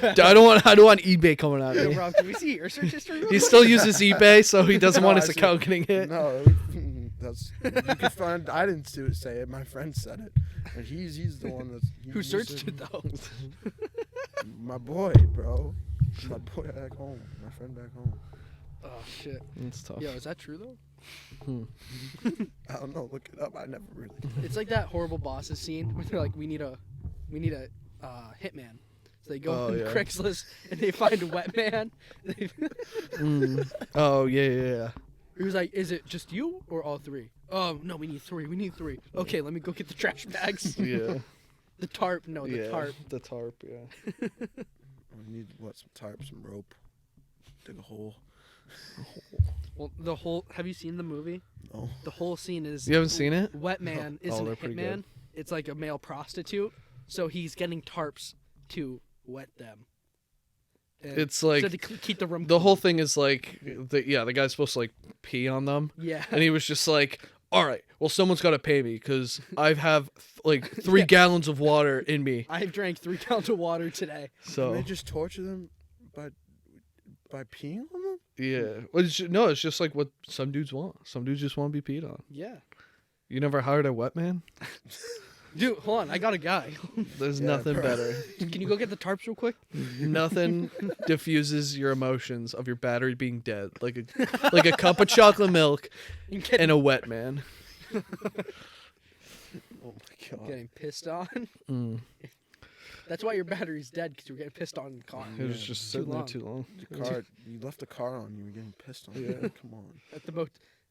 out. Dude, I don't want eBay coming at Yo, me. Rob, can we see your search history? He still uses eBay, so he doesn't No, want his I see. account getting hit. No, that's you can find. I didn't say it. My friend said it, and he's the one that's Who searched it though? My boy, bro. My boy back home. My friend back home. Oh shit. It's tough. Yo, is that true though? I don't know. Look it up. I never really. It's like that horrible bosses scene where they're like, we need a hitman. So they go Oh, on yeah. Craigslist and they find a wet man. Oh yeah. He was like, is it just you or all three? Oh no, we need three. We need three. Okay, let me go get the trash bags. Yeah. The tarp. No, the Yeah. tarp. The tarp. Yeah. We need some tarp, some rope. Dig a hole. Well, the whole. Have you seen the movie? No. The whole scene is. You haven't seen it? Wet man Oh, isn't a they're pretty hitman. good. It's like a male prostitute. So he's getting tarps to wet them. And It's like so to keep the room. the clean. whole thing is like the guy's supposed to like pee on them, Yeah. and he was just like, all right, well someone's got to pay me because I have like 3 gallons of water in me. I've drank 3 gallons of water today. So They just torture them by peeing on them. yeah, well, it's just like what some dudes want. Some dudes just want to be peed on. Yeah. You never hired a wet man? Dude, hold on. I got a guy. There's Yeah, nothing bro. better. Can you go get the tarps real quick? Nothing diffuses your emotions of your battery being dead like a cup of chocolate milk You get and a wet man. Oh my god. getting pissed on. Mm. That's why your battery's dead, because you're getting pissed on in the car. It was Yeah. just Too sitting there long. too long. The car. You left the car on. You were getting pissed on. Yeah. Come on. At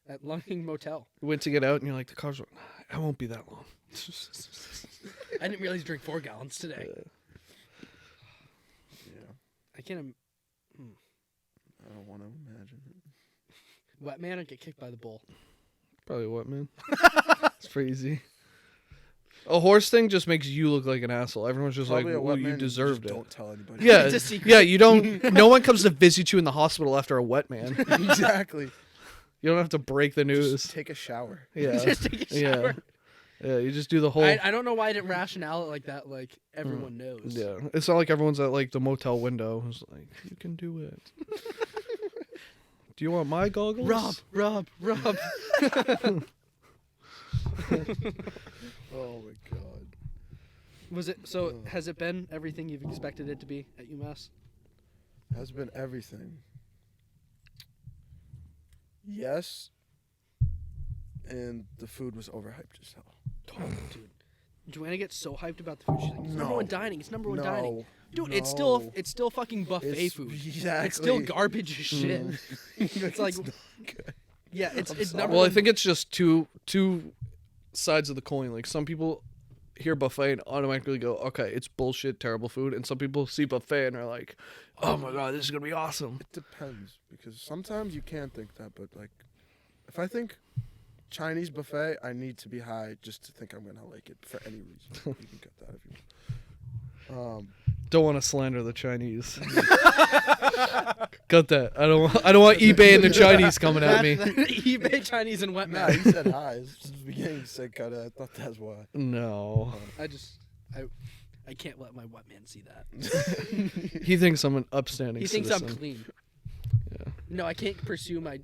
at Lunking Motel. You went to get out and you're like, the car's like, I won't be that long. I didn't realize you drank 4 gallons today. Yeah. I can't. I don't want to imagine it. Wet man or get kicked by the bull. Probably what, man? It's pretty easy. A horse thing just makes you look like an asshole. Everyone's just Probably a like, well, wet you man, deserved just it. Don't tell anybody. Yeah, It's a secret. yeah. You don't. No one comes to visit you in the hospital after a wet man. Exactly. You don't have to break the news. Just take a shower. Yeah, Just take a shower. yeah. You just do the whole. I don't know why I didn't rationale it like that. Like everyone knows. Yeah, it's not like everyone's at like the motel window. It's like you can do it. Do you want my goggles? Rob. Oh my god. Was it so? Has it been everything you've expected it to be at UMass? Has been everything. Yes. And the food was overhyped as hell. Oh, dude. Joanna gets so hyped about the food. She's like, "It's number No. one dining. It's number one dining." No. Dude, No. it's still fucking buffet It's- food. Exactly. It's still garbage as shit. It's like- not good. Yeah, it's I'm it's sorry. number Well, I one. think it's just two sides of the coin. Like some people hear buffet and automatically go, "Okay, it's bullshit, terrible food," and some people see buffet and are like, "Oh my god, this is gonna be awesome." It depends because sometimes you can think that, but like, if I think Chinese buffet, I need to be high just to think I'm gonna like it for any reason. You can cut that if you want. Don't want to slander the Chinese. Cut that. I don't want eBay and the Chinese coming at me. eBay Chinese and wet Nah, man. you said high. It's just the beginning to say cut it. I thought that's why. No. I can't let my wet man see that. He thinks I'm an upstanding He thinks citizen. I'm clean. Yeah. No, I can't pursue my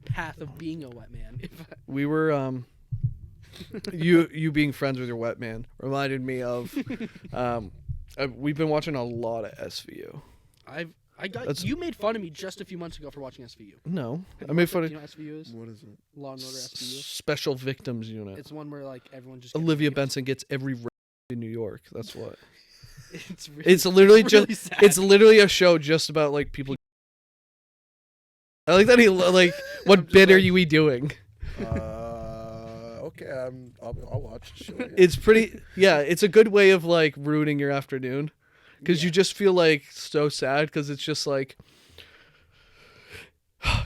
path of being a wet man. We were you being friends with your wet man reminded me of we've been watching a lot of SVU. You made fun of me just a few months ago for watching SVU. No, Have I you made watched fun it? of Do you know what SVU is? What is it? Law and Order SVU. Special Victims Unit. It's one where like everyone just Olivia gets Benson gets every rape in New York. That's what. It's really, It's literally really just sad. it's literally a show just about like people I like that he like. What bit are you doing? Okay, I'll watch the show. Yeah. It's pretty. Yeah, it's a good way of like ruining your afternoon, because you just feel like so sad because it's just like,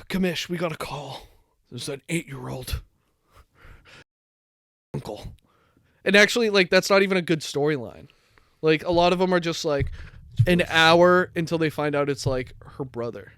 Kamish, we got a call. There's an 8-year-old uncle, and actually, like that's not even a good storyline. Like a lot of them are just like an hour until they find out it's like her brother.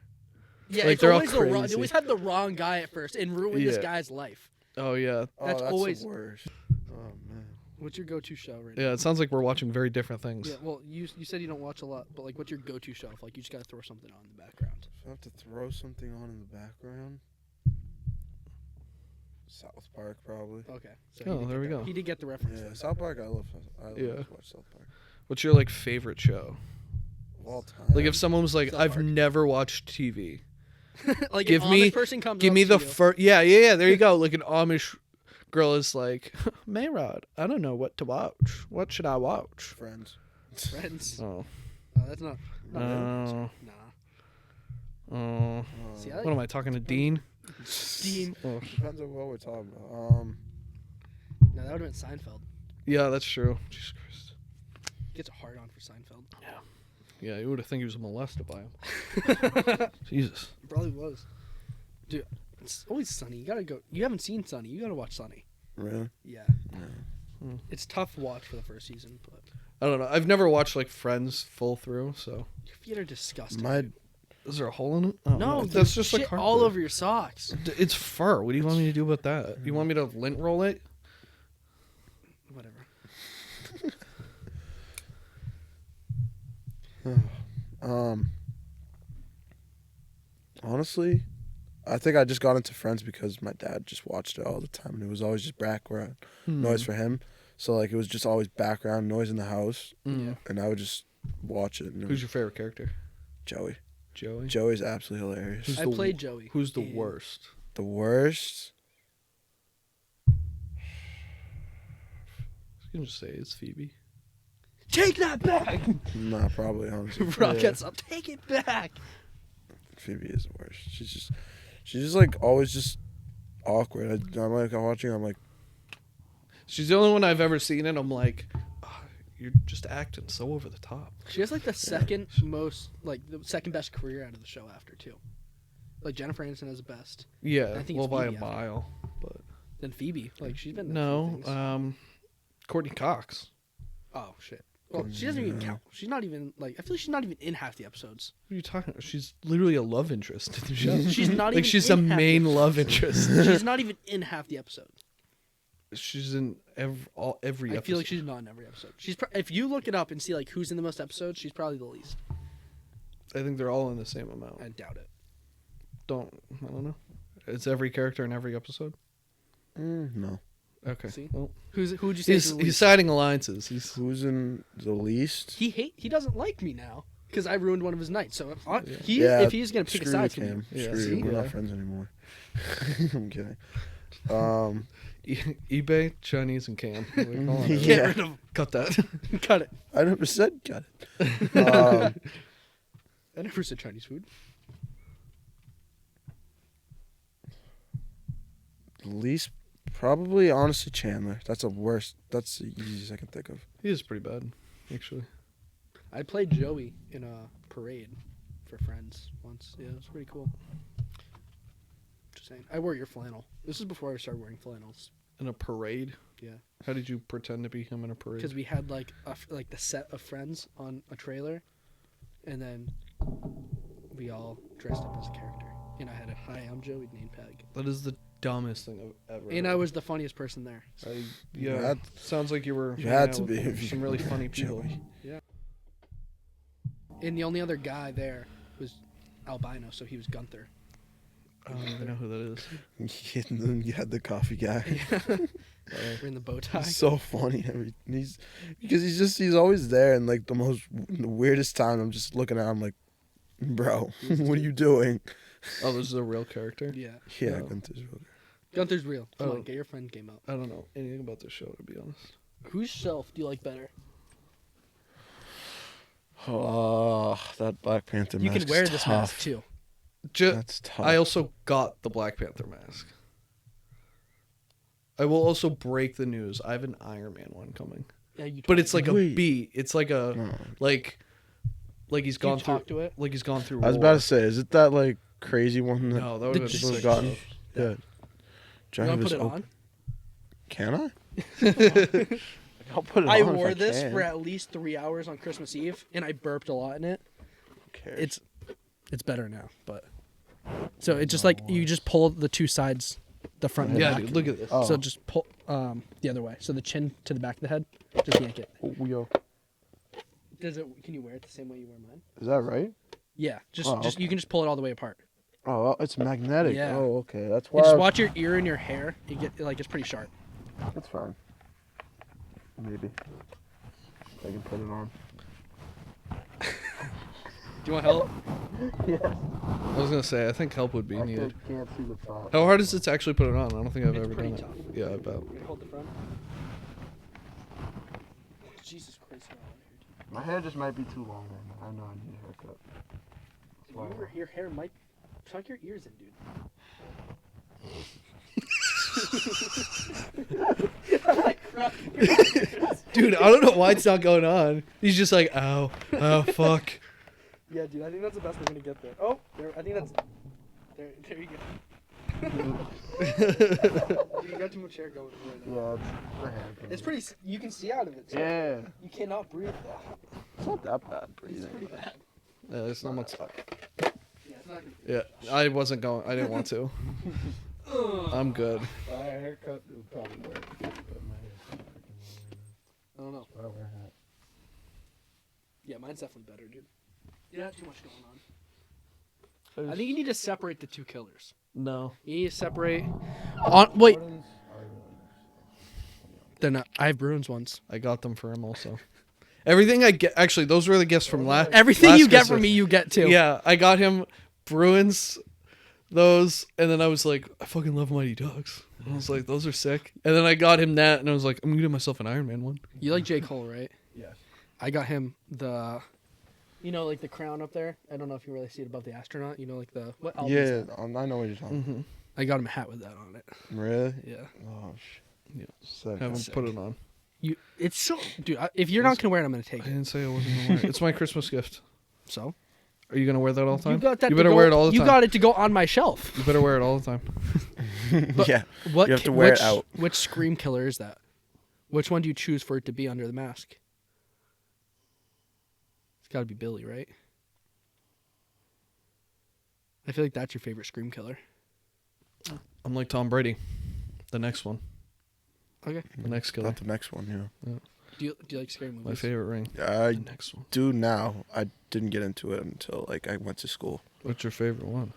Yeah, Like, it's they're all always the wrong. They crazy. always have the wrong guy at first and ruin this Yeah. guy's life. Oh yeah, That's always- the worst. Oh man. What's your go-to show right now? yeah. It sounds like we're watching very different things. Yeah, well, you said you don't watch a lot, but like, what's your go-to show? If, like, you just gotta throw something on in the background. If I have to throw something on in the background. South Park, probably. Okay. So Oh, he did there get we that. go. He did get the reference. Yeah, South Park. I love Yeah. to watch South Park. What's your like favorite show? Of all time. Like if someone was like, South I've Park. never watched TV. Like, Give an me- Amish person comes Give up me to the you. first. Yeah. There you go. Like an Amish girl is like, Mehrob, I don't know what to watch. What should I watch? Friends. Friends. Oh. That's not. Oh. Nah. Oh. See, What am I talking to Dean? Dean. Oh. Depends on what we're talking about. No, that would have been Seinfeld. Yeah, that's true. Jesus Christ. Gets a hard on for Seinfeld. Yeah, you would have think he was molested by him. Jesus. Probably was. Dude, it's always Sunny. You gotta go. You haven't seen Sunny. You gotta watch Sunny. Really? Yeah. Hmm. It's tough to watch for the first season, but I don't know. I've never watched like Friends full through, so. your feet are disgusting. My dude. Is there a hole in it? Oh, No, that's there's just shit like all carpet. over your socks. It's fur. What do you want me to do about that? You want me to lint roll it? Whatever. Honestly, I think I just got into Friends because my dad just watched it all the time, and it was always just background noise for him. So like it was just always background noise in the house, Mm. and I would just watch it. And it Who's was your favorite character? Joey? Joey. Joey's absolutely hilarious. Who's I the played Joey. Who's the in- worst? The worst? You can just say it's Phoebe. Take that back. Nah, probably honestly. Rock gets up. Take it back. Phoebe is the worst. She's just like always just awkward. I'm like watching. I'm like, She's the only one I've ever seen, and I'm like, "Oh, you're just acting so over the top. She has like the second most, like the second best career out of the show after too. Like Jennifer Aniston has the best. Yeah, I think well it's by a Phoebe after. mile, but Then Phoebe, like she's been in a few no. things. Courtney Cox. Oh shit. Well, she doesn't even count. She's not even like. I feel like she's not even in half the episodes. What are you talking about? She's literally a love interest in the show. She's not like even. she's in a half main the love episodes. interest. She's not even in half the episodes. She's in every I episode. feel like she's not in every episode. She's if you look it up and see like who's in the most episodes, she's probably the least. I think they're all in the same amount. I doubt it. I don't know. It's every character in every episode. no. Okay. See? Well, Who would you say is the he's least? signing alliances. Who's in the least? He doesn't like me now because I ruined one of his nights. So if Yeah, if he's gonna pick a Screw side, you, from Cam. you. Yeah, Screw you. see? We're Yeah. not friends anymore. I'm kidding. eBay, Chinese, and Cam. What are we calling it? Get Yeah. rid of him. Cut that. Cut it. I never said got it. I never said Chinese food. Least, probably, honestly, Chandler. That's the worst. That's the easiest I can think of. He is pretty bad, actually. I played Joey in a parade for friends once. Yeah, it was pretty cool. Just saying. I wore your flannel. This is before I started wearing flannels. In a parade. Yeah. How did you pretend to be him in a parade? Because we had like like the set of friends on a trailer, and then we all dressed up as a character. And I had a hi, I'm Joey name tag. That is the dumbest thing I've ever. And I heard. was the funniest person there. Yeah. had- sounds like you were. you hanging had out to with be if you some really funny people. Joey. And the only other guy there was albino, so he was Gunther. I don't even know who that is. You had the coffee guy. Wearing the bow tie. He's so funny. He's always there, and like the weirdest time, I'm just looking at him like, bro, what are you doing? Oh, this is a real character. Yeah. Yeah, No. Gunther's real. Gunther's real. Come Oh. on, get your friend game out. I don't know anything about this show, to be honest. Whose shelf do you like better? Oh, that Black Panther You mask can wear is this tough. mask too. That's tough. I also got the Black Panther mask. I will also break the news. I have an Iron Man one coming. Yeah, you But it's like a Wait. beat. It's like a No. like he's gone through talk to it. like he's gone through I was war. about to say, is it that like crazy one that No, that would have The been people sick. have gotten? Yeah. You John want to was put it open. on? Can I? I'll put it I on if wore this can. for at least 3 hours on Christmas Eve, and I burped a lot in it. Who cares? It's better now, but so it's just like you just pull the two sides, the front and the Yeah, back. dude, look at this. Oh. So just pull the other way. So the chin to the back of the head. Just yank it. Oh, yo. Does it? Can you wear it the same way you wear mine? Is that right? Yeah. Just Oh, just okay. you can just pull it all the way apart. Oh, well, it's magnetic. Yeah. Oh, okay. That's And why. just watch your ear and your hair. You get like it's pretty sharp. That's fine. Maybe. I can put it on. Do you want help? Yeah. I was gonna say I think help would be needed. can't see the top. How hard is it to actually put it on? I don't think I've It's ever pretty done tough. it. Yeah, I bet. You're gonna hold the front. Jesus Christ! No. My hair just might be too long right now. I know I need a haircut. Your hair might tuck your ears in, dude. Dude, I don't know why it's not going on. He's just like, ow, oh fuck. Yeah, dude, I think that's the best we're gonna get there. Oh, there, I think that's there you go. You got too much hair going right now. Yeah, it's the haircut. It's pretty. You can see out of it. So Yeah. You cannot breathe though. It's not that bad It's breathing. pretty bad. Yeah, it's not much. Yeah, it's not gonna. Yeah, I wasn't going. I didn't want to. I'm good. My haircut would probably work. I don't know. Yeah, mine's definitely better, dude. You don't have too much going on. I think you need to separate the two killers. No. You need to separate. On wait, they're not. I have Bruins ones. I got them for him also. Everything I get, actually, those were the gifts from Everything last you get Christmas. from me, you get too. Yeah, I got him Bruins, those, and then I was like, I fucking love Mighty Ducks. And I was like, those are sick. And then I got him that, and I was like, I'm gonna get myself an Iron Man one. You like J. Cole, right? Yes. I got him the, like the crown up there. I don't know if you really see it above the astronaut. Like the what album is Yeah, that? I know what you're talking Mm-hmm. I got him a hat with that on it. Really? Yeah. Oh, Yeah. sick. Haven't sick. put it on. It's so, dude. If you're not gonna wear it, I'm gonna take I it. didn't say I wasn't gonna wear it. It's my Christmas gift. So Are you gonna wear that all the time? you got that. You to better go- wear it all the You time. got it to go on my shelf. You better wear it all the time. But Yeah. What? You have to wear it out. Which scream killer is that? Which one do you choose for it to be under the mask? It's got to be Billy, right? I feel like that's your favorite scream killer. I'm like Tom Brady. The next one. Okay. The next killer. Not the next one, yeah. Do you like scary movies? My favorite ring. I The next one. do now. I didn't get into it until like I went to school. What's your favorite one?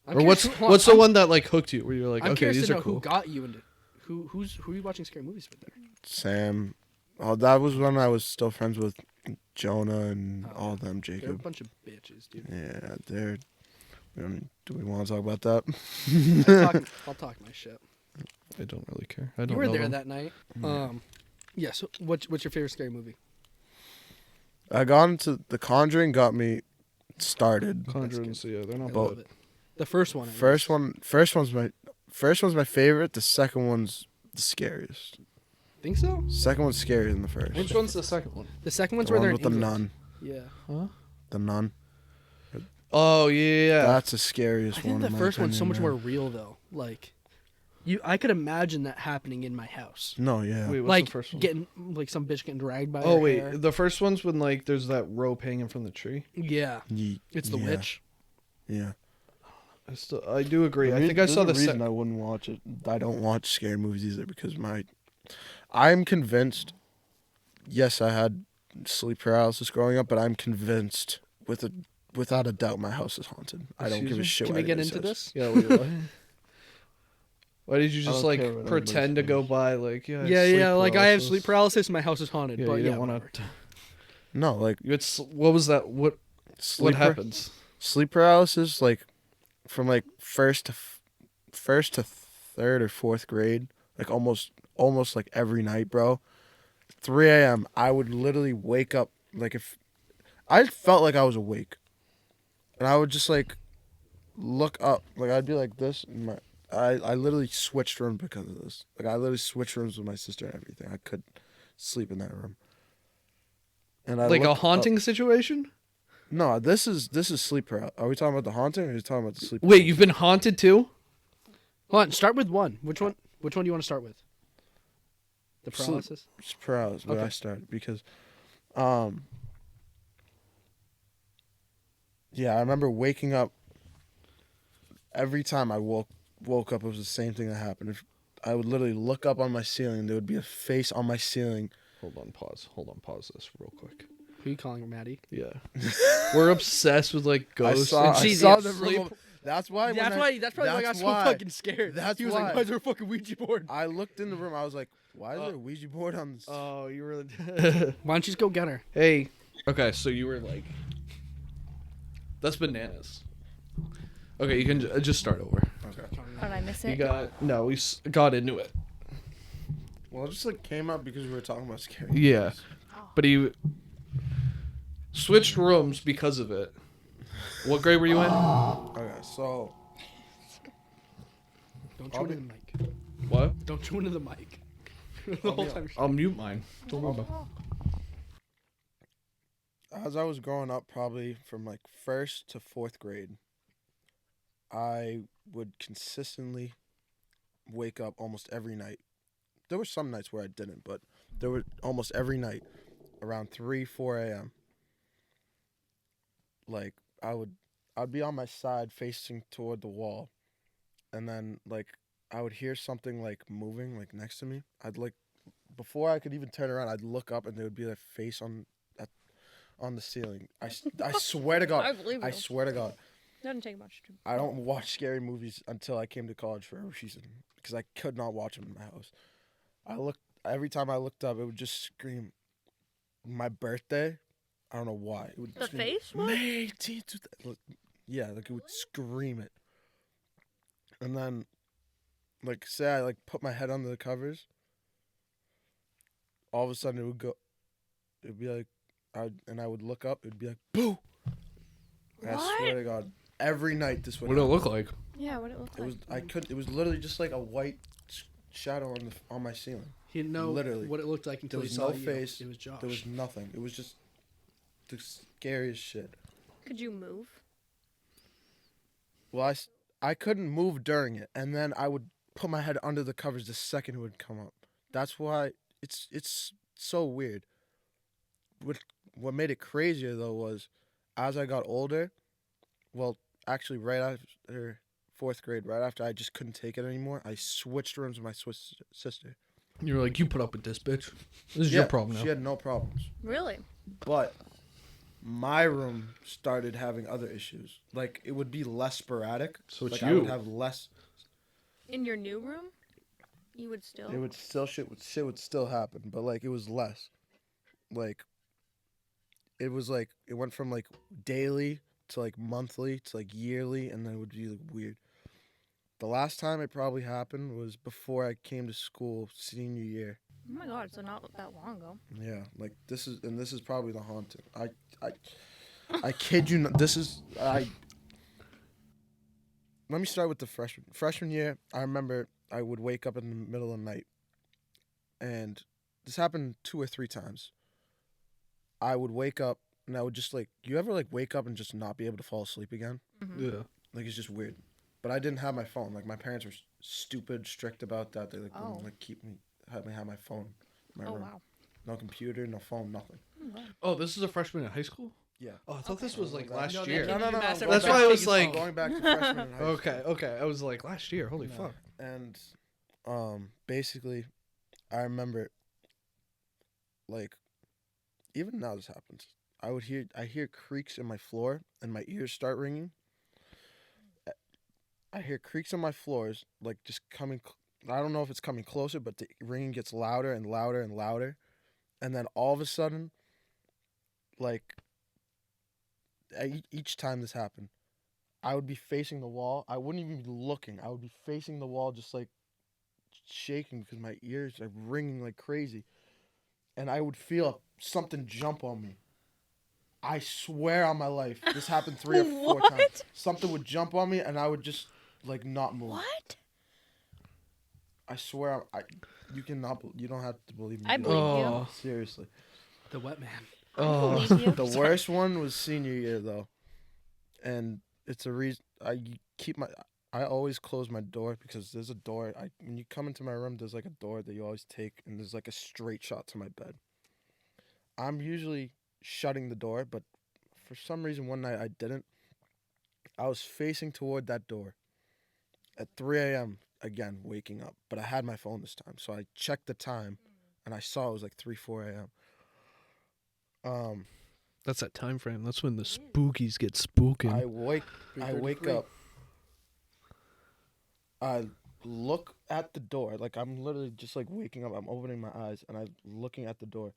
I'm Or curious- what's hold on, what's the I'm- one that like hooked you? Where you're like, I'm okay, curious these to are know cool. who got you into who are you watching scary movies with there? Sam. Oh, that was when I was still friends with Jonah and Oh, all of them. They're a Jacob. bunch of bitches, dude. Yeah, they're. Do we want to talk about that? I'll talk my shit. I don't really care. I don't You were know there them. that night. Yeah. Yeah. So what's your favorite scary movie? I got into The Conjuring. Got me started. Conjuring, so yeah, they're not I bad. love it. The first one. at First least. First one's my favorite. The second one's the scariest. Think so? Second one's scarier than the first. Which one's the second one? The second one's The where one they're with in the England. nun. Yeah. Huh? The nun. Oh yeah. That's the scariest I think one. the in my first one's so much opinion, more real though. Like, I could imagine that happening in my house. man. No, yeah. Wait, what's Like the first one? getting like some bitch getting dragged by. Oh her wait, hair. the first one's when like there's that rope hanging from the tree. Yeah. It's the yeah, witch. Yeah. I do agree. I think I saw the There's a reason I wouldn't watch it. I don't watch scary movies either because I'm convinced. Yes, I had sleep paralysis growing up, but I'm convinced without a doubt my house is haunted. I don't Excuse give a me? shit. Can what we get anybody into says. this? Yeah. Wait, what? Why did you I just don't like care what pretend to anybody go says. by like yeah? Yeah. Like I have sleep paralysis. And my house is haunted. Yeah, but you yeah, didn't want whatever. to. No, like It's what was that? What sleep happens? Sleep paralysis, like from like first to third or fourth grade, like almost like every night, bro. 3 a.m. I would literally wake up like if I felt like I was awake, and I would just like look up. Like I'd be like this. And I literally switched rooms because of this. Like I literally switched rooms with my sister and everything. I couldn't sleep in that room. And I Like a looked haunting situation? No, this is sleep paralysis. Are we talking about the haunting or are you talking about the sleep? Wait, you've been haunted too? Hold on, start with one. Which one? Which one do you want to start with? The Sleep. paralysis. It's paralysis. Where Okay. I started because, yeah, I remember waking up. Every time I woke up, it was the same thing that happened. If I would literally look up on my ceiling, there would be a face on my ceiling. Hold on, pause this real quick. Who are you calling her, Maddie? Yeah. We're obsessed with like ghosts. I and she's saw the asleep. room. That's why. That's probably why I got so fucking scared. That's he was why. like, "Why is there a fucking Ouija board?" I looked in the room. I was like, "Why is there a Ouija board on this?" Oh, you were. Why don't you just go get her? Hey. Okay, so you were like. That's bananas. Okay, you can just start over. Okay. How did I miss it? You got got into it. Well, it just like came up because we were talking about scary. Yeah, movies. but he switched rooms because of it. What grade were you in? Okay, so Don't chew into the mic. What? Don't chew into the mic. The whole time. I'll mute mine. Don't worry about. as I was growing up, probably from like first to fourth grade, I would consistently wake up almost every night. There were some nights where I didn't, but there were almost every night around 4 a.m. Like I'd be on my side facing toward the wall, and then like I would hear something like moving like next to me. I'd like before I could even turn around, I'd look up and there would be a face on the ceiling. I swear to God. I believe I you. swear to God. Doesn't take much to. I don't watch scary movies until I came to college for a reason because I could not watch them in my house. Every time I looked up, it would just scream my birthday. I don't know why. It would The scream, face one? May 18th. Yeah, like it would scream it. And then, like, say I like put my head under the covers. All of a sudden, it would go. It'd be like, I would look up. It'd be like, boo. And I swear to God, every night this would. What did it happen. look like? Yeah, what it looked It like. was. It was literally just like a white shadow on my ceiling. He didn't know Literally. what it looked like until There he was saw no you. face. It was Josh. There was nothing. It was just the scariest shit. Could you move? Well, I couldn't move during it, and then I would put my head under the covers the second it would come up. That's why it's so weird. What made it crazier though was, as I got older, well, actually right after fourth grade, right after I just couldn't take it anymore, I switched rooms with my sister. You were like, you put up with this, bitch. This is your problem now. She had no problems, Really? but my room started having other issues. Like it would be less sporadic. So it's like I would you. have less. In your new room? You would still. It would still shit would still happen, but like it was less. Like it was like it went from like daily to like monthly to like yearly, and then it would be like weird. The last time it probably happened was before I came to school senior year. Oh my god, so not that long ago. Yeah, like this is probably the haunting. I kid you not. This is I. Let me start with the freshman year. I remember I would wake up in the middle of the night, and this happened 2 or 3 times. I would wake up and I would just like, you ever like wake up and just not be able to fall asleep again? Yeah. Like it's just weird. But I didn't have my phone. Like my parents were stupid, strict about that. They like wouldn't like have me have my phone in my Oh room. wow. No computer, no phone, nothing. Oh, this is a freshman in high school? Yeah. Oh, I thought this was like No, last no, year. no, No. That's I'm That's going why I back- was like, going back to freshman in high school. okay. I was like, last year. Holy No. fuck. And basically, I remember, like, even now this happens. I hear creaks in my floor, and my ears start ringing. I hear creaks on my floors, like just coming. I don't know if it's coming closer, but the ringing gets louder and louder and louder, and then all of a sudden, like, each time this happened, I would be facing the wall. I wouldn't even be looking. I would be facing the wall, just like shaking because my ears are ringing like crazy, and I would feel something jump on me. I swear on my life, this happened 3 or 4 What? times. Something would jump on me, and I would just like not move. What? I swear, you cannot. You don't have to believe me. I dude. believe you. Oh. Seriously. The wet man. I Oh. believe you. The worst one was senior year though, and it's a reason I always close my door because there's a door. When you come into my room, there's like a door that you always take, and there's like a straight shot to my bed. I'm usually shutting the door, but for some reason one night I didn't. I was facing toward that door at 3 a.m. again, waking up, but I had my phone this time, so I checked the time, and I saw it was like 4 a.m. That's that time frame. That's when the spookies get spooking. I wake 3:33. up. I look at the door, like I'm literally just like waking up. I'm opening my eyes and I'm looking at the door,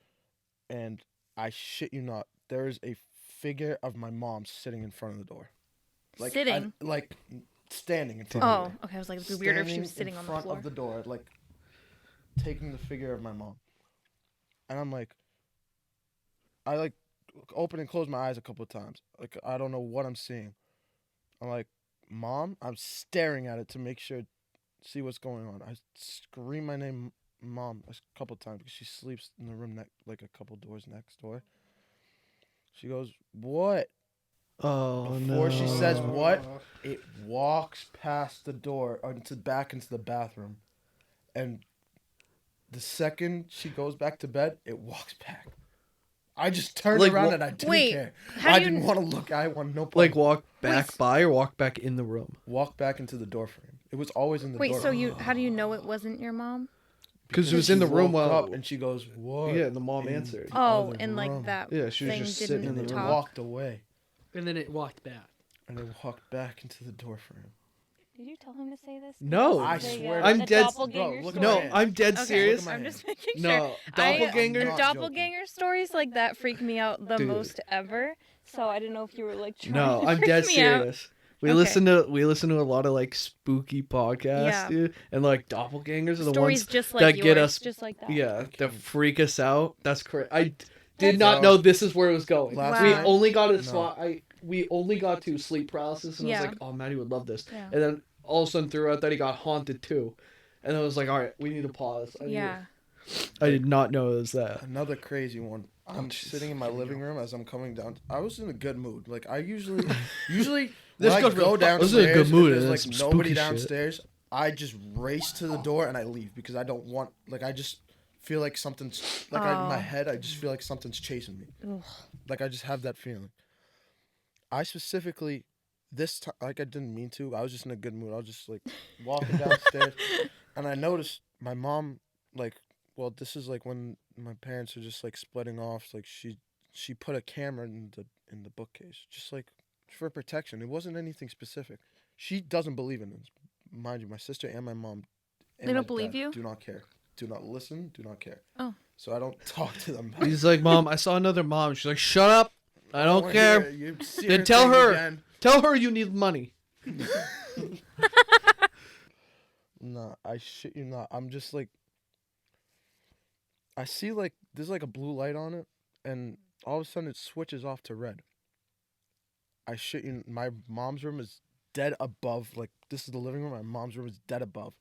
and I shit you not, there is a figure of my mom sitting in front of the door, like Sitting? like standing in front of Oh, me. okay. I was like, it'd be weirder if she was Standing sitting in on the front floor. of the door, like taking the figure of my mom, and I'm like, I like open and close my eyes a couple of times. Like I don't know what I'm seeing. I'm like, Mom, I'm staring at it to make sure, see what's going on. I scream my name, Mom, a couple of times because she sleeps in the room like a couple doors next door. She goes, what? Oh Before she says no. what, it walks past the door back into the bathroom, and the second she goes back to bed, it walks back. I just turned Like, around and I didn't Wait, care. how I do you- didn't want to look. I want no Like problem. walk back by or walk back in the room? Walk back into the door frame. It was always in the Wait, door. so how do you know it wasn't your mom? Because it was in the she room woke while. up and she goes, what? Yeah, the mom in answered. the Oh, other and like room?" that Yeah, she was thing just didn't sitting in And the it room. talk. walked away. And then it walked back. And it walked back into the door frame. Did you tell him to say this? No. I This is a, swear. I'm a dead- doppelganger Bro, look story. at No, my hand. I'm dead Okay, serious. my I'm hand. just making sure. No, doppelganger. I'm not Doppelganger stories like that freak me out the Dude. most ever. So I didn't know if you were like trying No, to I'm freak dead me out. serious. We Okay. listen to a lot of like spooky podcasts, Yeah. dude, and like doppelgangers are the Stories ones just like that yours, get us. just like that. Yeah, that freak us out. That's correct. I did That's- not know this is where it was going. Last We Wow. only got to No. we only got to sleep paralysis, and I Yeah. was like, oh, Maddie would love this. Yeah. And then all of a sudden, throughout that, he got haunted too, and I was like, all right, we need to pause. Yeah. I did not know it was that. Another crazy one. I'm jeez. sitting in my living room as I'm coming down. I was in a good mood. Like I usually when This I goes go real- I was downstairs in a good mood, and and there's then like some nobody spooky shit. downstairs, I just race to the door and I leave because I don't want, like, I just feel like something's like in my Oh. head. I just feel like something's chasing me. Ugh. Like I just have that feeling. I specifically this time, like I didn't mean to. I was just in a good mood. I was just like walking downstairs, and I noticed my mom, like, well, this is like when my parents are just like splitting off. Like she put a camera in the bookcase, just like for protection. It wasn't anything specific. She doesn't believe in this, mind you. My sister and my mom, and They my don't believe dad you? Do not care. Do not listen. Do not care. Oh. So I don't talk to them. He's like, Mom, I saw another mom. She's like, shut up. I don't wanna care. hear it. You see Then her tell thing her. again. Tell her you need money. Nah, I shit you not. I'm just like, I see like there's like a blue light on it, and all of a sudden it switches off to red. I shit you. My mom's room is dead above. Like this is the living room. My mom's room is dead above.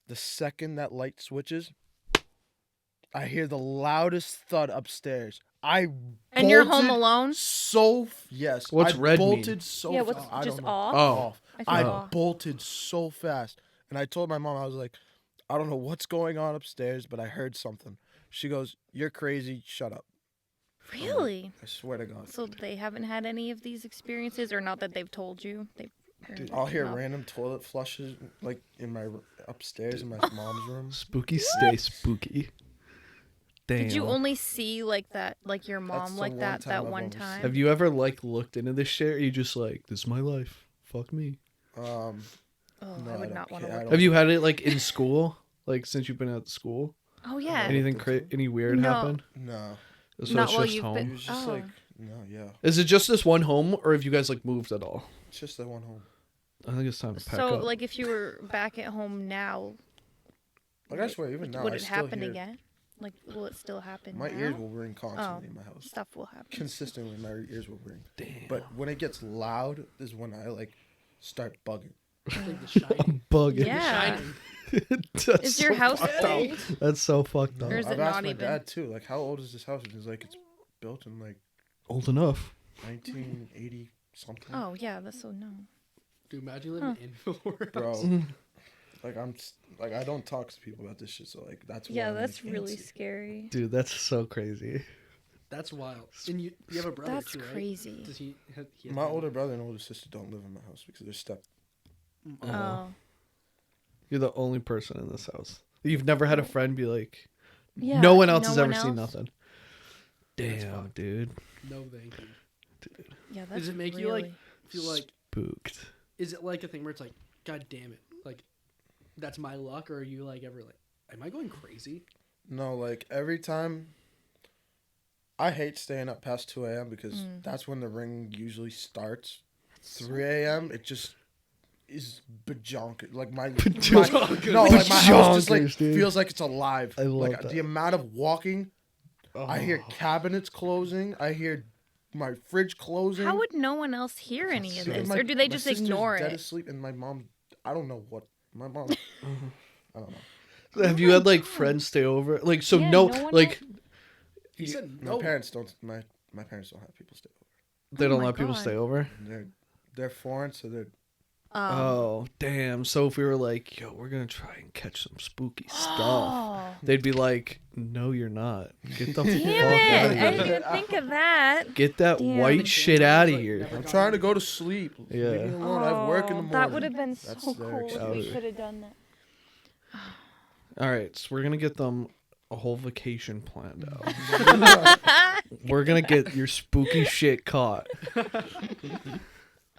The second that light switches, I hear the loudest thud upstairs. And you're home bolted alone? Yes. What's I red mean? bolted so Yeah, fast. what's I just don't know. off? Oh. I I feel off. bolted so fast. And I told my mom, I was like, I don't know what's going on upstairs, but I heard something. She goes, you're crazy. Shut up. Really? I swear to God. So they haven't had any of these experiences, or not that they've told you? Dude, I'll hear no. random toilet flushes like in my upstairs in my mom's room. Spooky stay spooky. Damn. Did you only see like that, like your That's mom, the like one that time I've one almost time? Have you ever like looked into this shit? Or you just like, this is my life. Fuck me. Oh, No, I I would don't not want to care. I look. don't- Have you had it like in school? Like since you've been out of school? Oh yeah. Anything think so. any weird No. happen? No. So Not it's while just you've home. been- It was just Oh. like, no, yeah. Is it just this one home, or have you guys like moved at all? It's just that one home. I think it's time to pack So up. like, if you were back at home now, Like, I swear, even now, would I it still happen hear, again? Like, will it still happen? My now? ears will ring constantly in my house. Stuff will happen. Consistently, my ears will ring. Damn. But when it gets loud is when I like start bugging. It's like The Shining. Bugging. Yeah. That's Is your so house fucked up. old? That's so fucked up. Or is I've it asked not my even? dad too, like, how old is this house? And he's like, it's built in like Old enough. 1980 something. Oh yeah, that's so no. Dude, imagine living in Fort Bro, like like I don't talk to people about this shit, so like that's why Yeah, I'm, that's like, really antsy. scary. Dude, that's so crazy. That's wild. And you have a brother That's too, right? crazy. Does he has My a- older brother and older sister don't live in my house because they're step. Oh. You're the only person in this house. You've never had a friend be like, Yeah. no one else has no ever one seen else? nothing. That's Damn, fucked. dude. No, thank you. Yeah, that's Does it make really... you like feel like? Spooked. Is it like a thing where it's like, God damn it, like that's my luck, or are you like ever like, am I going crazy? No, like every time. I hate staying up past 2 a.m. because that's when the ring usually starts. 3 a.m. it just is bajonk. Like my, Bajonkers. no, like my house just like Bajonkers, dude. feels like it's alive. I love like that. the amount of walking. I hear Oh. cabinets closing. I hear my fridge closing. How would no one else hear any of And this, my- or do they my just sister's ignore dead it? asleep, and my mom. I don't know what my mom. I don't know. Have you had like friends stay over? Like, so Yeah, no, no one like, He said My no. parents don't. My parents don't have people stay over. they Oh don't my let people God. stay over? They're foreign, so they're. Oh, damn. So if we were like, yo, we're going to try and catch some spooky stuff, Oh. they'd be like, no, you're not. Get the Damn fuck it! out of I here. didn't even think of that. Get that Damn. white shit out of here. I'm trying to go to sleep. Yeah. Leave me alone. I have work in the morning. That would have been That's so their cool if we excuse. could have done that. All right, so we're going to get them a whole vacation planned out. We're going to get your spooky shit caught.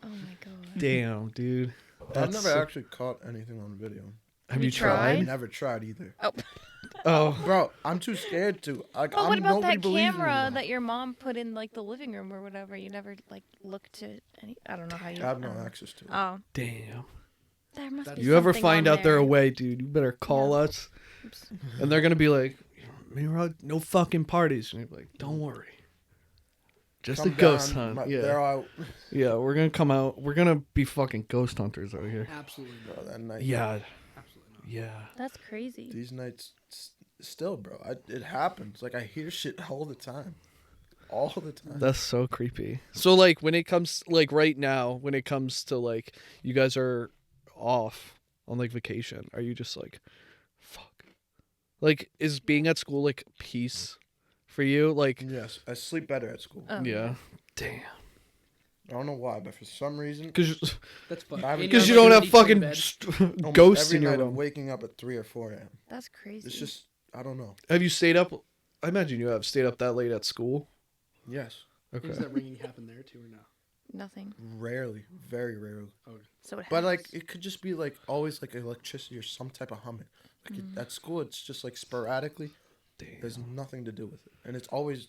Oh my god. Damn, dude. I've That's never so- actually caught anything on video. Have You you tried? I've tried? never tried either. Oh, Bro, I'm too scared to. Like, Well, what about nobody that believes in camera me. that your mom put in like the living room or whatever? You never like looked to any. I don't know how you. I have no don't know. access to it. Oh, damn. there must That- be. You ever something find on out they're there. away, dude, you better call us. Oops. And they're going to be like, Mehrob, no fucking parties. And you're like, don't worry. Just Come a ghost down, hunt. They're Yeah. out. Yeah, we're going to come out. We're going to be fucking ghost hunters out here. Absolutely Bro, not. that night. Yeah. Absolutely not. Yeah. That's crazy. These nights, still, bro. It happens. Like, I hear shit all the time. All the time. That's so creepy. So, like, when it comes, like, right now, when it comes to, like, you guys are off on, like, vacation, are you just like, fuck? Like, is being at school, like, peace for you? Like, Yes, I sleep better at school. Oh. yeah. Damn. I don't know why, but for some reason, Because That's fun. I haven't- And you have, don't like, have an 18 fucking bed. almost ghosts every in your night I'm room. waking up at 3 or 4 a.m. That's crazy. It's just, I don't know. Have you stayed up? I imagine you have stayed up that late at school. Yes, Okay. Does that ringing happen there too, or no? nothing. rarely, very rarely. So it. But like, happens. it could just be like always like electricity or some type of humming. Like at school, it's just like sporadically. Damn. There's nothing to do with it, and it's always,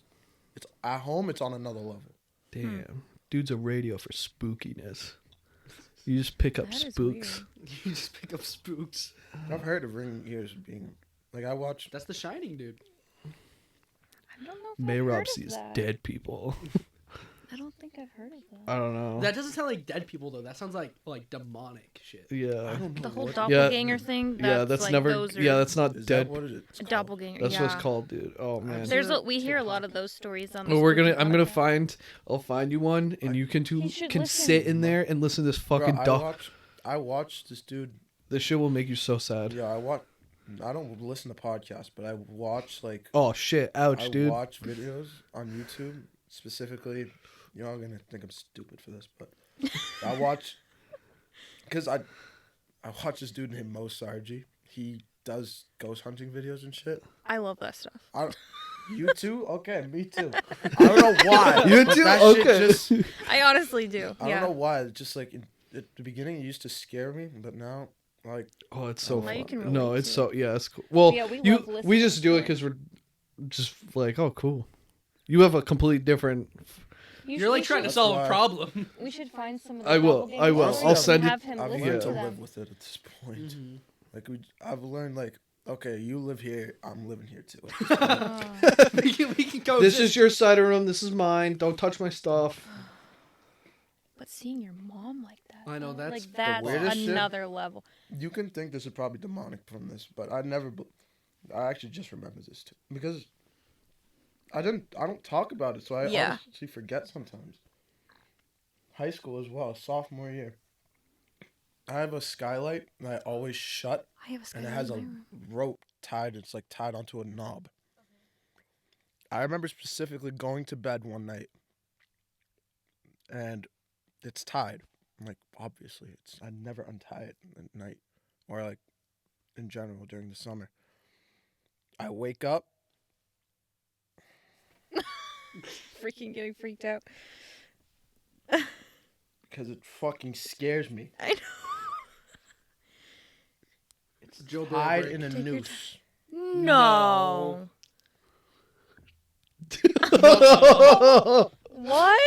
it's at home. It's on another level. Damn. Dude's a radio for spookiness. You just pick up That is spooks. weird. You just pick up spooks. I've heard of ringing ears being, like I watch. That's The Shining, dude. I don't know. If I've Mehrob heard of sees that. dead people. I don't think I've heard of that. I don't know. That doesn't sound like dead people though. That sounds like demonic shit. I yeah. don't know The whole what- doppelganger thing. Yeah, that's like, never. Those are Yeah, that's not Is dead. that what it is? a doppelganger. That's yeah. what it's called, dude. Oh man. There's Sure. we hear a lot of those stories on. The Well, we're gonna. spooky I'm gonna podcast. find. I'll find you one, and you can You should can listen. sit in there and listen to this Bro, fucking I watched this dude. This shit will make you so sad. Yeah, I don't listen to podcasts, but I watch like. Oh shit! Ouch, I dude. watch videos on YouTube specifically. You're all gonna think I'm stupid for this, but I watch because I watch this dude named Mo Sargi. He does ghost hunting videos and shit. I love that stuff. You too? Okay, me too. I don't know why. You but too? that shit Okay. just- I honestly do. I yeah. don't know why. It's just like at the beginning, it used to scare me, but now, like, Oh, it's so Now you fun. can No, relate it's to so yeah, it's cool. Well, Yeah, we you love we listening just do to it it. because we're just like, oh, cool. You have a completely different. You're like trying to That's solve why- a problem. We should find some of the I will, doppelganger will. stories I'll and send it- have him I've listen learned to to them. live with it at this point. Mhm. Like I've learned like Okay, you live here. I'm living here too. we can go. This is your side of the room. This is mine. Don't touch my stuff. But seeing your mom like that. I know, though, that's like that's weirdest shit. another level. You can think this is probably demonic from this, but I actually just remember this too because I don't talk about it, so I Yeah. honestly forget sometimes. High school as well, sophomore year. I have a skylight that I always shut, I have a and it has a rope tied. It's like tied onto a knob. I remember specifically going to bed one night, and it's tied. I'm like, obviously, I never untie it at night, or like in general during the summer. I wake up. freaking getting freaked out. Because it fucking scares me. I know. It's Joe tied Burrow in a Take your noose. No. What?